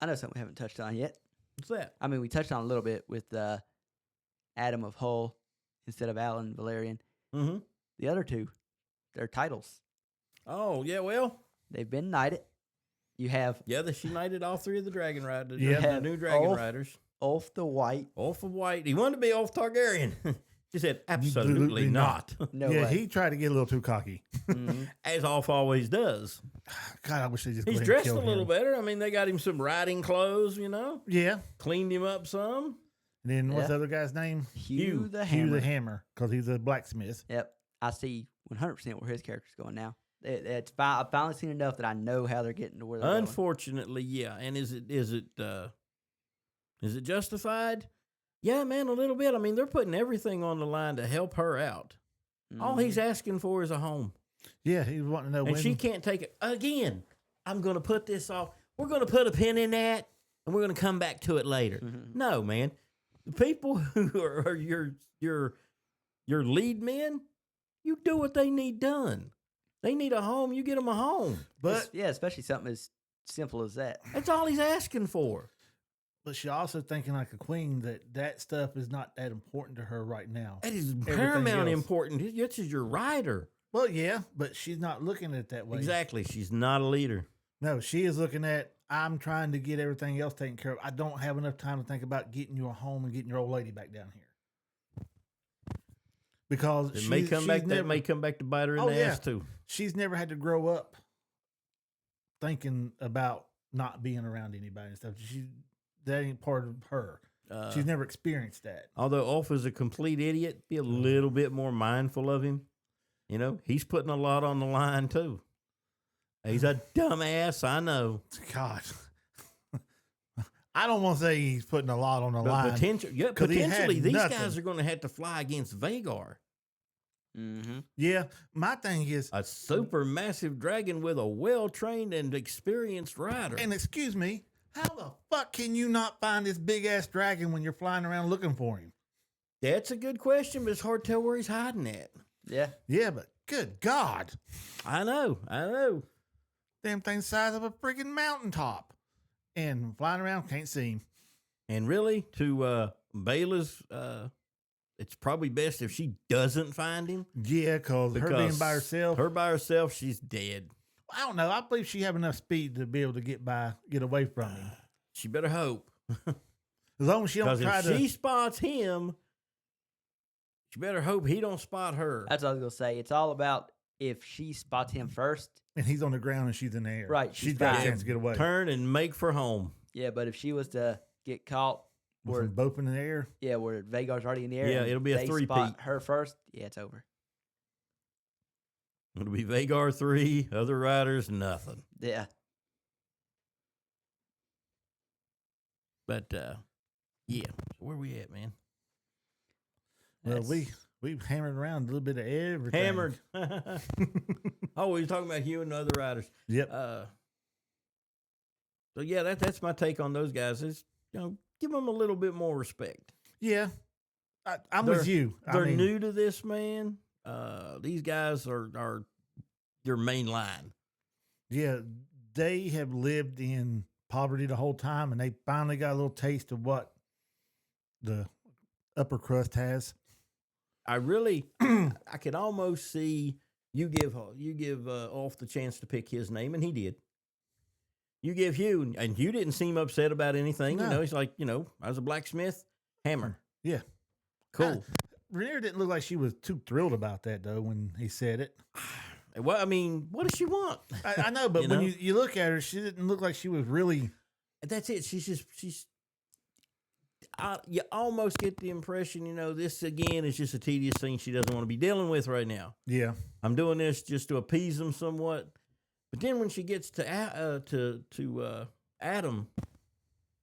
I know something we haven't touched on yet. What's that? I mean, we touched on a little bit with Adam of Hull instead of Alan Valerian. Mm-hmm. The other two, their titles. Oh yeah, well, They've been knighted. You have yeah, she knighted all three of the dragon riders. Yeah. The new dragon Ulf. riders. Ulf the White. Ulf of White. He wanted to be Ulf Targaryen. She said, absolutely not. No yeah, way. he tried to get a little too cocky. Mhm. As Ulf always does. God, I wish they just. He's go ahead and dressed a kill little him. better. I mean, they got him some riding clothes, you know, Yeah. cleaned him up some. And then what's Yeah. the other guy's name? Hugh the Hugh Hammer. the Hammer, because he's a blacksmith. Yep. I see 100% where his character's going now. I've finally seen enough that I know how they're getting to where they're going. Unfortunately, yeah. And is it justified? Yeah, man, a little bit. I mean, they're putting everything on the line to help her out. All he's asking for is a home. Yeah, he was wanting to know And when. she can't take it. Again, I'm going to put this off. We're going to put a pin in that, and we're going to come back to it later. Mhm. No, man. The people who are your lead men, you do what they need done. They need a home, you get them a home. but Yeah, especially something as simple as that. That's all he's asking for. she also thinking like a queen that stuff is not that important to her right now. That is Everything paramount else. important. This is your rider. Well, yeah, but she's not looking at it that way. Exactly. She's not a leader. No, she is looking at. I'm trying to get everything else taken care of. I don't have enough time to think about getting you a home and getting your old lady back down here. Because It may come back. That may come back to bite her in Oh, the yeah. ass too. she's never had to grow up thinking about not being around anybody and stuff. That ain't part of her. She's never experienced that. Although Ulf is a complete idiot, be a little bit more mindful of him. You know, he's putting a lot on the line too. He's a dumbass, I know. God. I don't want to say he's putting a lot on the But line. potentially, he had these nothing. guys are going to have to fly against Vagar, Mm-hmm. Yeah, my thing is, a super massive dragon with a well-trained and experienced rider. and excuse me, how the fuck can you not find this big ass dragon when you're flying around looking for him? That's a good question, but it's hard to tell where he's hiding at. Yeah. Yeah, but good God, I know. damn thing size of a freaking mountaintop, and flying around can't see him. And really, to Bela's, it's probably best if she doesn't find him. Yeah, cause her being by herself. Her by herself, she's dead. I don't know. I believe she have enough speed to be able to get away from him. She better hope. As long as she don't Because try if to. she spots him, she better hope he don't spot her. That's what I was going to say. It's all about if she spots him first. And he's on the ground and she's in the air. Right, She's she's got a fine. chance to get away. Turn and make for home. Yeah, but if she was to get caught With where some both in the air. where Vagar's already in the air. Yeah, and it'll be a they three-peat. spot her first. Yeah, it's over. It'll be Vagar 3, other riders, nothing. Yeah. But, yeah. So where we at, man? Well, That's- We've hammered around a little bit of everything. Hammered. Oh, we were talking about Hugh and the other riders. Yep. So yeah, that's my take on those guys. Is give them a little bit more respect. Yeah. I'm with you. They're new to this, man. These guys are your main line. Yeah, they have lived in poverty the whole time, and they finally got a little taste of what the upper crust has. I really, I could almost see you give Ulf the chance to pick his name, and he did. You give Hugh, and Hugh didn't seem upset about anything. No. He's like, I was a blacksmith, hammer. Yeah. Cool. Rhaenyra didn't look like she was too thrilled about that, though, when he said it. Well, I mean, what does she want? I know, but when you look at her, she didn't look like she was really. That's it. You almost get the impression, this again is just a tedious thing she doesn't want to be dealing with right now. Yeah. I'm doing this just to appease them somewhat. But then when she gets to Adam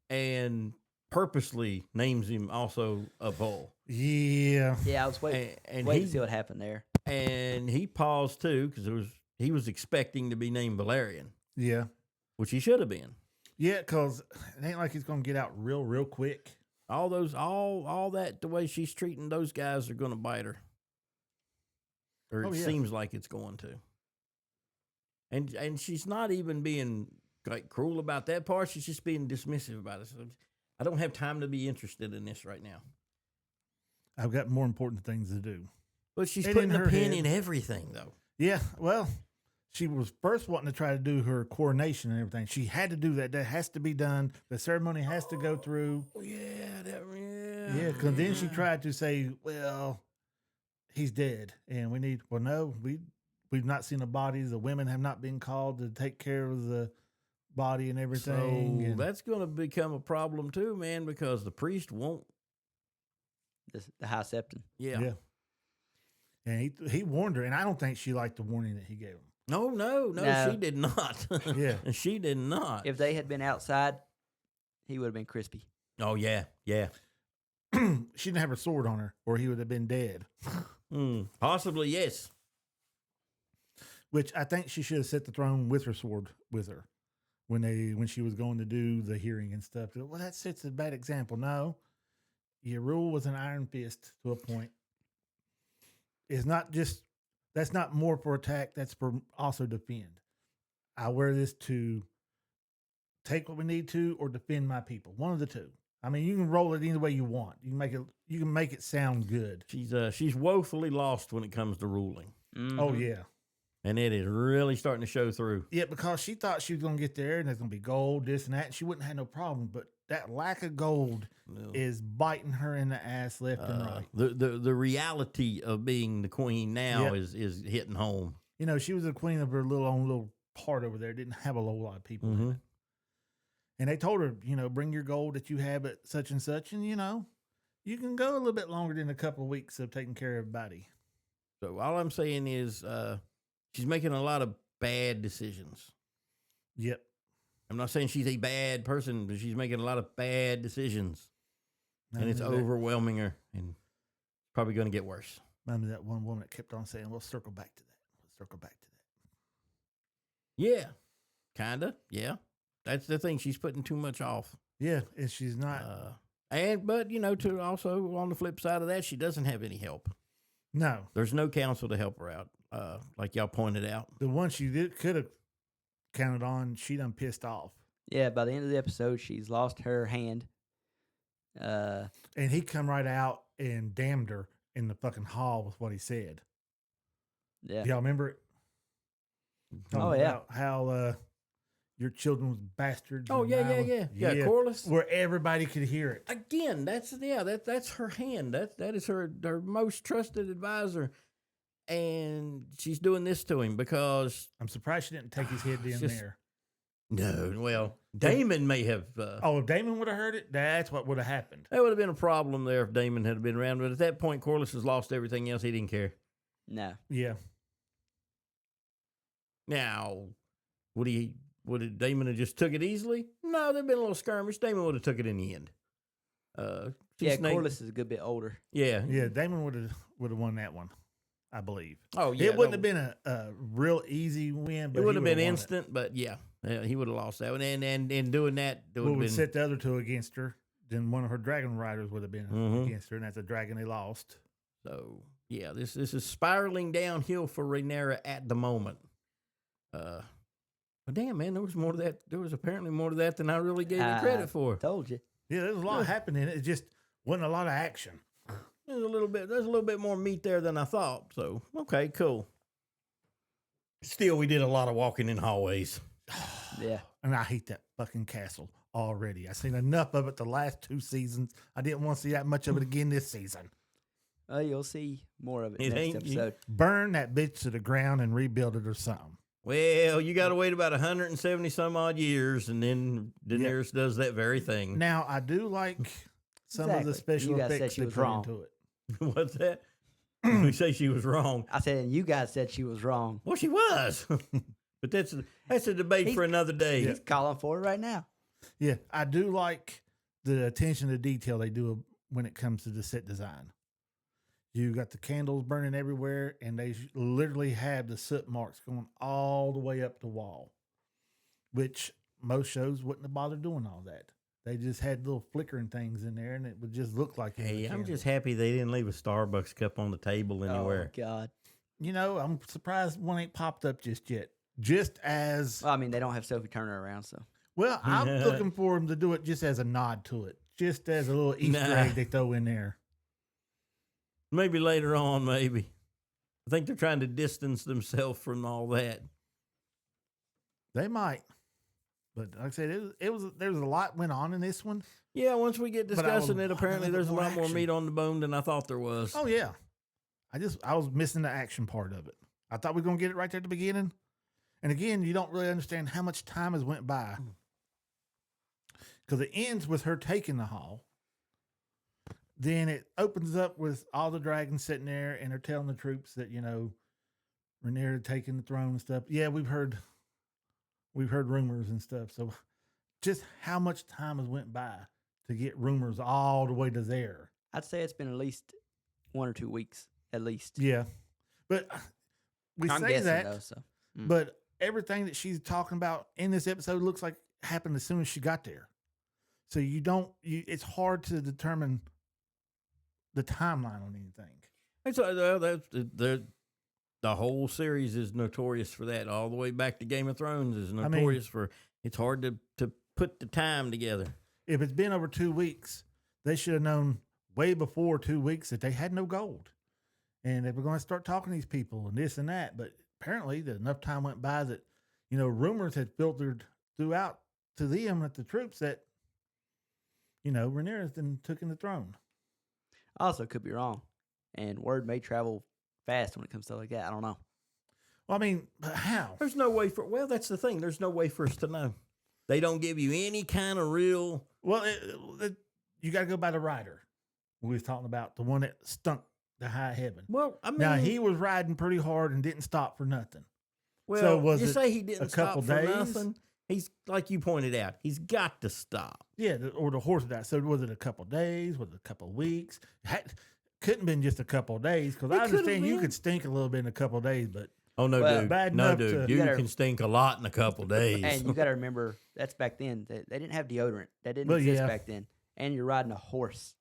and purposely names him also a bull. Yeah. Yeah, I was waiting to see what happened there. And he paused too because he was expecting to be named Valerian. Yeah. Which he should have been. Yeah, because it ain't like he's gonna get out real quick. All that the way she's treating those guys are gonna bite her. Or it seems like it's going to. And she's not even being like cruel about that part. She's just being dismissive about it. So I don't have time to be interested in this right now. I've got more important things to do. But she's putting a pin in everything, though. Yeah, well, she was first wanting to try to do her coronation and everything. She had to do that. That has to be done. The ceremony has to go through. Oh, yeah. Yeah, because then she tried to say, well, he's dead. And we've not seen a body. The women have not been called to take care of the body and everything. So that's going to become a problem, too, man, because the priest won't. The High Septon. Yeah. And he warned her, and I don't think she liked the warning that he gave him. No, she did not. Yeah. She did not. If they had been outside, he would have been crispy. Oh, yeah. She didn't have her sword on her, or he would have been dead. Possibly, yes. Which I think she should have set the throne with her sword with her when she was going to do the hearing and stuff. Well, that sets a bad example. No. Your rule was an iron fist to a point. It's not just, that's not more for attack, that's for also defend. I wear this to take what we need to or defend my people. One of the two. I mean, you can roll it any way you want. You can make it sound good. She's woefully lost when it comes to ruling. Mm-hmm. Oh yeah. And it is really starting to show through. Yeah, because she thought she was going to get there and there's going to be gold, this and that, and she wouldn't have no problem. But that lack of gold is biting her in the ass left and right. The reality of being the queen now is hitting home. She was the queen of her little part over there. Didn't have a whole lot of people in it. And they told her, bring your gold that you have at such and such, and you can go a little bit longer than a couple of weeks of taking care of everybody. So all I'm saying is she's making a lot of bad decisions. Yep. I'm not saying she's a bad person, but she's making a lot of bad decisions. And it's overwhelming her and probably going to get worse. Remember that one woman that kept on saying, we'll circle back to that. We'll circle back to that. Yeah. Kind of. Yeah. That's the thing. She's putting too much off. Yeah. And she's not. But to also on the flip side of that, she doesn't have any help. No. There's no counsel to help her out. Like y'all pointed out. The one she could have counted on, she done pissed off. Yeah, by the end of the episode, she's lost her hand. And he come right out and damned her in the fucking hall with what he said. Yeah. Y'all remember it? Oh, yeah. How your children was bastards. Oh, yeah. Corliss. Where everybody could hear it. Again, that's her hand. That is her most trusted advisor. And she's doing this to him because I'm surprised she didn't take his head in there. No, well, Damon may have. If Damon would have heard it, that's what would have happened. There would have been a problem there if Damon had been around. But at that point, Corliss has lost everything else. He didn't care. No. Yeah. Now, would Damon have just took it easily? No, there'd been a little skirmish. Damon would have took it in the end. Yeah, Snake. Corliss is a good bit older. Yeah. Yeah, Damon would have won that one, I believe. Oh, yeah. It wouldn't have been a real easy win, but It would he have been won it. instant, but yeah, he would have lost that one. And doing that, it would What have would been. set the other two against her? Then one of her dragon riders would have been Mhm. against her, and that's a dragon they lost. So yeah, this is spiraling downhill for Rhaenyra at the moment. But damn, man, there was more to that. There was apparently more to that than I really gave you credit for. Told you. Yeah, there's a lot happening. It just wasn't a lot of action. There's a little bit more meat there than I thought. So okay, cool. Still, we did a lot of walking in hallways. Yeah. And I hate that fucking castle already. I've seen enough of it the last 2 seasons. I didn't want to see that much of it again this season. You'll see more of it, It next ain't- episode. Burn that bitch to the ground and rebuild it or something. Well, you got to wait about 170 some odd years, and then Daenerys does that very thing. Now, I do like some of the Exactly. special You guys said effects she they was put wrong. into it. What's that? We say she was wrong. I said, and you guys said she was wrong. Well, she was, but that's a debate for another day. He's calling for it right now. Yeah, I do like the attention to detail they do when it comes to the set design. You got the candles burning everywhere, and they literally have the soot marks going all the way up the wall, which most shows wouldn't have bothered doing all that. They just had little flickering things in there, and it would just look like it was a Hey, I'm candle. just happy they didn't leave a Starbucks cup on the table anywhere. Oh, God. You know, I'm surprised one ain't popped up just yet. Just as Well, I mean, they don't have Sophie Turner around, so. well, I'm looking for them to do it just as a nod to it, just as a little Easter Nah. egg they throw in there. Maybe later on, maybe. I think they're trying to distance themselves from all that. They might, but like I said, there was a lot went on in this one. Yeah, once we get But I was discussing it, apparently wanting there's a more lot more action. meat on the bone than I thought there was. Oh yeah, I was missing the action part of it. I thought we were gonna get it right there at the beginning, and again, you don't really understand how much time has went by because it ends with her taking the hall. Then it opens up with all the dragons sitting there, and they're telling the troops that Rhaenyra taking the throne and stuff. Yeah, we've heard rumors and stuff. So, just how much time has went by to get rumors all the way to there? I'd say it's been at least 1 or 2 weeks, at least. Yeah, but we I'm say guessing, that, though, so. but everything that she's talking about in this episode looks like happened as soon as she got there. So it's hard to determine the timeline on anything. That's the whole series is notorious for that. All the way back to Game of Thrones is notorious for it's hard to put the time together. If it's been over 2 weeks, they should have known way before 2 weeks that they had no gold. And they were going to start talking to these people and this and that. But apparently, enough time went by that, rumors had filtered throughout to them at the troops that, Rhaenyra's been taking the throne. Also, could be wrong. And word may travel fast when it comes to stuff like that. I don't know. Well, I mean, but how? There's no way that's the thing. There's no way for us to know. They don't give you any kind of real. Well, you got to go by the rider. We was talking about the one that stunk to high heaven. Well, I mean, Now, he was riding pretty hard and didn't stop for nothing. well, so was you it say he didn't a couple stop for days? nothing. He's like you pointed out. He's got to stop. Yeah, or the horse died. So was it a couple days? Was it a couple weeks? Couldn't been just a couple days because I It could've understand you been. could stink a little bit in a couple days, but Oh no, Well, dude! bad No, enough dude! to- Dude You gotta- can stink a lot in a couple days. And you got to remember, that's back then. They didn't have deodorant. That didn't Well, exist yeah. back then. And you're riding a horse.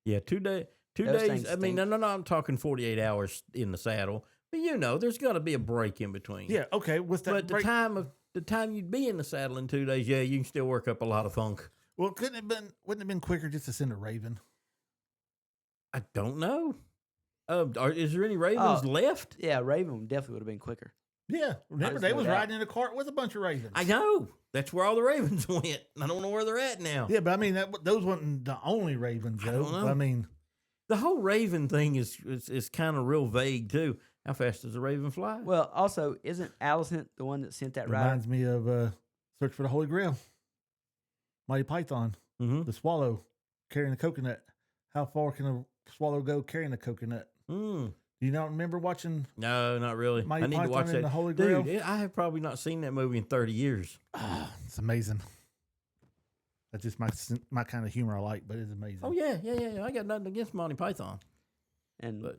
Yeah, 2 days. 2 Those days. things I mean, stink. no. I'm talking 48 hours in the saddle. But there's got to be a break in between. yeah, okay. What's that? But break? the time you'd be in the saddle in 2 days, yeah, you can still work up a lot of funk. Well, wouldn't it have been quicker just to send a raven? I don't know. Is there any ravens left? Yeah, Raven definitely would have been quicker. Yeah, remember just they know was that. riding in a cart with a bunch of ravens. I know. That's where all the ravens went. I don't know where they're at now. Yeah, but I mean those weren't the only ravens, I though. don't know. I mean, The whole raven thing is kind of real vague too. How fast does a raven fly? Well, also, isn't Allison the one that sent that rider? reminds me of Search for the Holy Grail. Mighty Python, Mm-hmm. the swallow carrying a coconut. How far can a swallow go carrying a coconut? Mm. Do you not remember watching No, not really. Mighty I need to Python watch and that. the Holy Grail? Dude, I have probably not seen that movie in 30 years. It's amazing. That's just my kind of humor I like, but it's amazing. Oh yeah. I got nothing against Monty Python, And but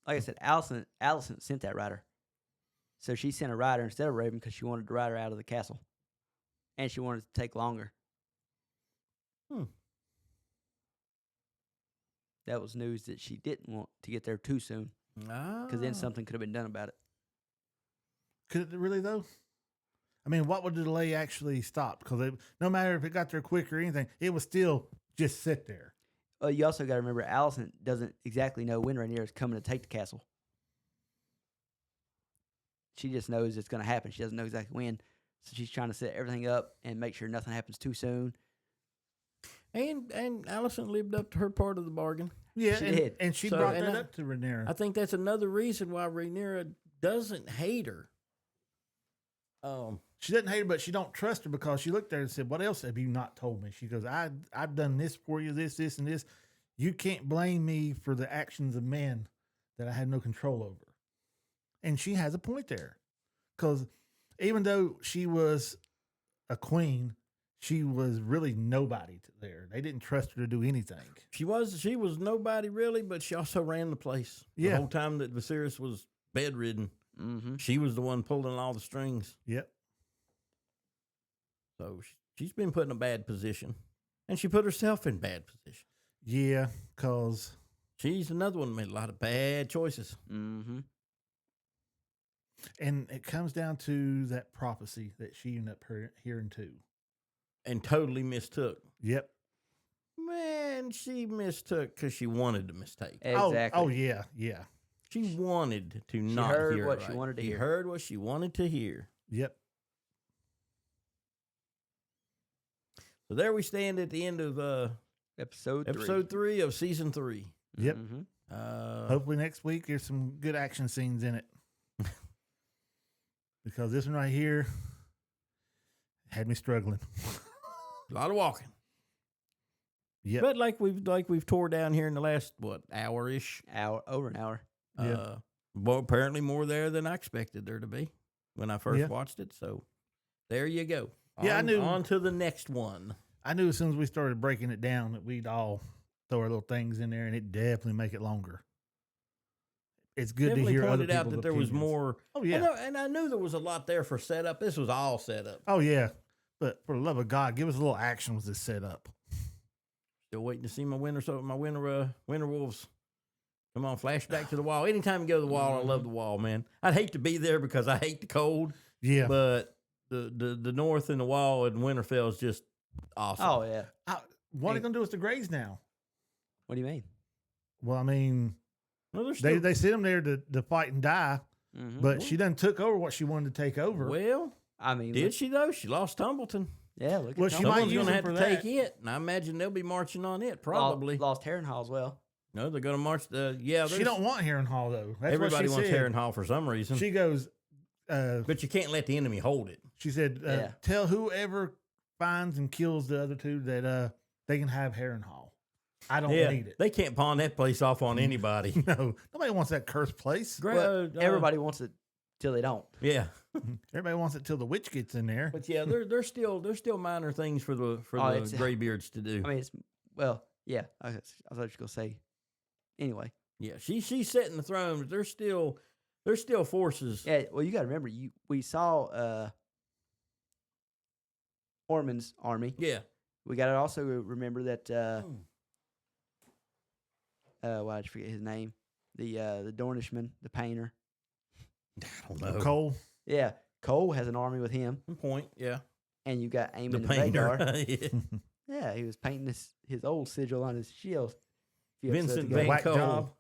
like I said, Allison sent that rider. So she sent a rider instead of Raven because she wanted the rider out of the castle. And she wanted it to take longer. That was news that she didn't want to get there too soon. Because then something could have been done about it. Could it really, though? I mean, what would the delay actually stop? Because no matter if it got there quick or anything, it would still just sit there. You also got to remember, Allison doesn't exactly know when Rhaenyra is coming to take the castle. She just knows it's going to happen. She doesn't know exactly when. So she's trying to set everything up and make sure nothing happens too soon. And Allison lived up to her part of the bargain. Yeah, She did. And she So- brought and that I- up to Rhaenyra. I think that's another reason why Rhaenyra doesn't hate her. She doesn't hate her, but she don't trust her because she looked at her and said, "What else have you not told me?" She goes, I've done this for you, this, and this. You can't blame me for the actions of men that I had no control over." And she has a point there. Because even though she was a queen, she was really nobody there. They didn't trust her to do anything. She was nobody really, but she also ran the place. Yeah. The whole time that Viserys was bedridden, Mm-hmm. she was the one pulling all the strings. Yep. So she's been put in a bad position. And she put herself in bad position. Yeah, because She's another one that made a lot of bad choices. Mm-hmm. and it comes down to that prophecy that she ended up hearing too. And totally mistook. Yep. Man, she mistook because she wanted to mistake. Exactly. Oh yeah, yeah. She wanted to She not heard hear what it she right. wanted to She hear. heard what she wanted to hear. Yep. So there we stand at the end of Episode 3 of season 3. Yep. Mm-hmm. Hopefully next week there's some good action scenes in it. Because this one right here had me struggling. A lot of walking. Yep. But like we've tore down here in the last hour-ish. Over an hour. Yeah. Well, apparently more there than I expected there to be when I first Yeah. watched it. So there you go. Yeah, I knew- On to the next one. I knew as soon as we started breaking it down that we'd all throw our little things in there and it definitely make it longer. It's good Definitely to hear other pointed out people's that there was opinions. more. Oh yeah. And I knew there was a lot there for setup. This was all setup. Oh yeah. But for the love of God, give us a little action with this setup. Still waiting to see my winter wolves. Come on, flashback to the wall. Anytime you go to the wall, I love the wall, man. I'd hate to be there because I hate the cold. Yeah. But the north and the wall in Winterfell is just awesome. Oh, yeah. What are they gonna do with the Greys now? What do you mean? Well, I mean, Well, they're still, they sent them there to fight and die, Mm-hmm. but she done took over what she wanted to take over. well, I mean, did she though? She lost Tumbleton. Yeah, look at Well, she Tom. might Someone's use going to them have for to take that. it, and I imagine they'll be marching on it. Probably. Lost Harrenhal as well. No, they're going to march. She there's- don't want Harrenhal though. That's Everybody what she wants said. Harrenhal for some reason. She goes. But you can't let the enemy hold it. She said, Yeah. "Tell whoever finds and kills the other two that they can have Harrenhal. I don't need it. They can't pawn that place off on anybody. No, nobody wants that cursed place. Well, everybody wants it till they don't. Yeah, Everybody wants it till the witch gets in there. but yeah, there's still minor things for the it's- graybeards to do. I mean, yeah. I thought you were gonna say. Anyway, Yeah, she's setting the throne, but there's still forces. yeah. Well, you got to remember, we saw Ormond's army. Yeah. We got to also remember that. Why did I forget his name? The Dornishman, the painter. I don't know. Cole. Yeah, Cole has an army with him, Good point. Yeah. and you got The Aemon and painter. Vhagar. Yeah. Yeah, he was painting his old sigil on his shield. a few episodes Vincent ago. Van Whack Cole. job.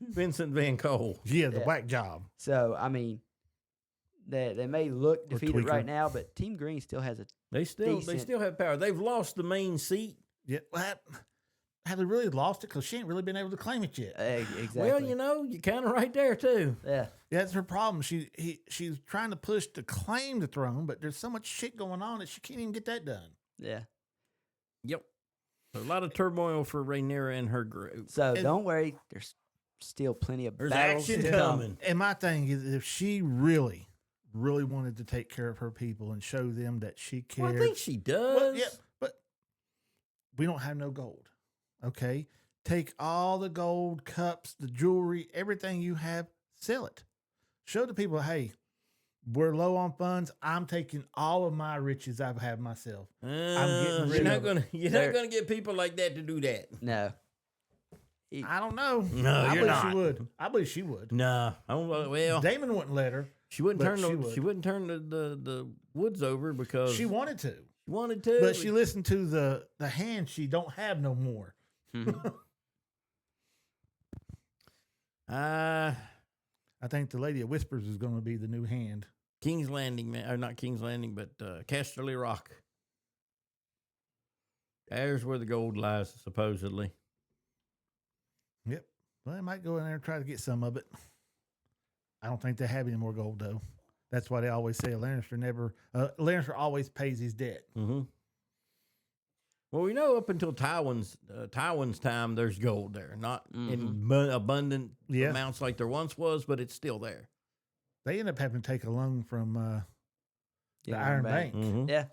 Vincent Van Cole. Yeah, the Yeah. whack job. So I mean, they may look defeated Tweaker. right now, but Team Green still has a. They still Decent. have power. They've lost the main seat. Yeah. Well, have they really lost it? Because she ain't really been able to claim it yet. Exactly. Well, you're kind of right there too. Yeah. Yeah, that's her problem. She's trying to push to claim the throne, but there's so much shit going on that she can't even get that done. Yeah. Yep. So a lot of turmoil for Rhaenyra and her group. So And- don't worry. There's still plenty of There's battles action to come. coming. And my thing is, if she really, really wanted to take care of her people and show them that she cared, Well, I think she does. well, yeah, but we don't have no gold. Okay. Take all the gold, cups, the jewelry, everything you have, sell it. Show the people, hey, we're low on funds. I'm taking all of my riches I've had myself. getting rid of it. You're not gonna get people like that to do that. No. I don't know. No, I you're believe not. she would. I believe she would. No, I don't. Well, Damon wouldn't let her. she wouldn't but turn. she would. She wouldn't turn the woods over because She wanted to. she wanted to. But she listened to the hand she don't have no more. I think the Lady of Whispers is going to be the new hand. King's Landing, man, or not King's Landing, but Casterly Rock. There's where the gold lies, supposedly. Yep. Well, they might go in there and try to get some of it. I don't think they have any more gold, though. That's why they always say Lannister always pays his debt. Mm-hmm. Well, we know up until Tywin's time, there's gold there. Not in abundant amounts like there once was, but it's still there. They end up having to take a loan from the Iron Bank. Mm-hmm. Yeah,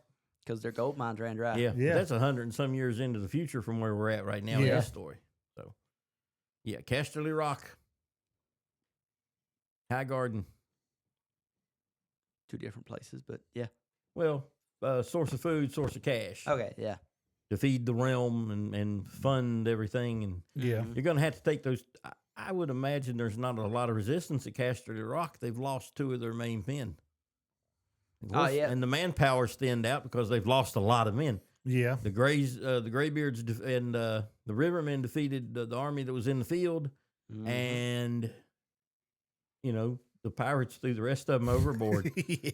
because their gold mines ran dry. Yeah, Yeah. that's 100 and some years into the future from where we're at right now in Yeah. this story. So, yeah, Casterly Rock, High Garden. 2 different places, but yeah. Well, source of food, source of cash Okay, yeah. to feed the realm and fund everything. And Yeah. you're going to have to take those. I would imagine there's not a lot of resistance at Casterly Rock. They've lost 2 of their main men. Oh, yeah. And the manpower's thinned out because they've lost a lot of men. Yeah. The Greybeards and the Rivermen defeated the army that was in the field, and the pirates threw the rest of them overboard. Yeah.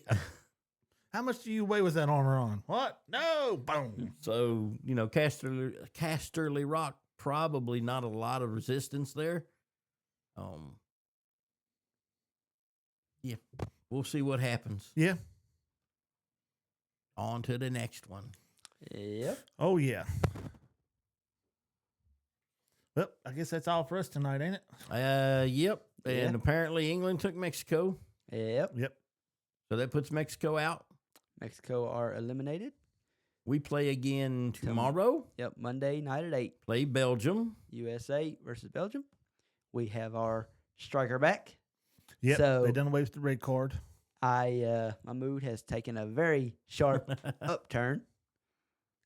How much do you weigh with that armor on? What? No. Boom. So Casterly Rock, probably not a lot of resistance there. Yeah, we'll see what happens. Yeah. On to the next one. Yep. Oh, yeah. Well, I guess that's all for us tonight, ain't it? Yep. Yeah. And apparently England took Mexico, Yep. Yep. so that puts Mexico out. Mexico are eliminated. We play again tomorrow. Yep. Monday night at 8. Play Belgium. USA versus Belgium. We have our striker back. Yep. So- they done away with the red card. My mood has taken a very sharp upturn.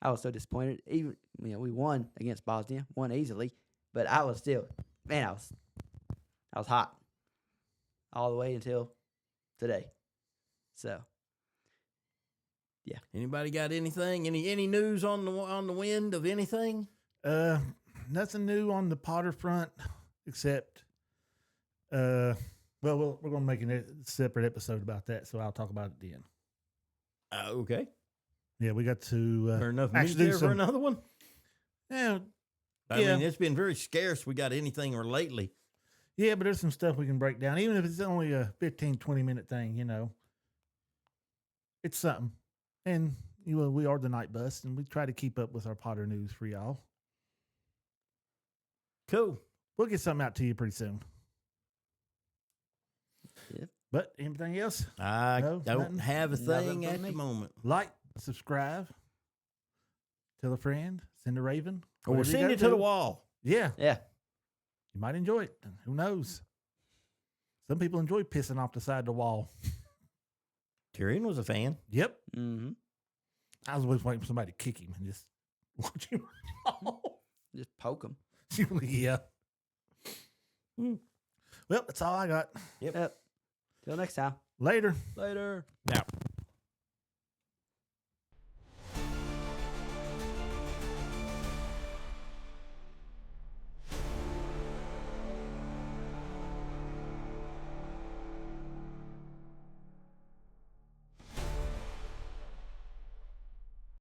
I was so disappointed. Even we won against Bosnia, won easily, but I was still, man, I was hot all the way until today. So, yeah. Anybody got anything? Any news on the wind of anything? Nothing new on the Potter front except, we're going to make a separate episode about that, so I'll talk about it then. Okay. Yeah, we got to Or enough meat actually do there for some. another one? Yeah, I Yeah. mean, it's been very scarce. We got anything or lately. yeah, but there's some stuff we can break down, even if it's only a 15, 20-minute thing. It's something. And we are the Night Bus, and we try to keep up with our Potter news for y'all. Cool. We'll get something out to you pretty soon. Yep. But anything else? I No, don't nothing? have a Nothing thing from at me. the moment. Like, subscribe, tell a friend, send a raven. Or whatever you send gotta it to the do. wall. Yeah, Yeah. you might enjoy it. Who knows? Some people enjoy pissing off the side of the wall. Tyrion was a fan. Yep. Mm-hmm. I was always waiting for somebody to kick him and just watch him fall. Just poke them. Yeah. Well, that's all I got. Yep. Till next time. Later. Later. Now.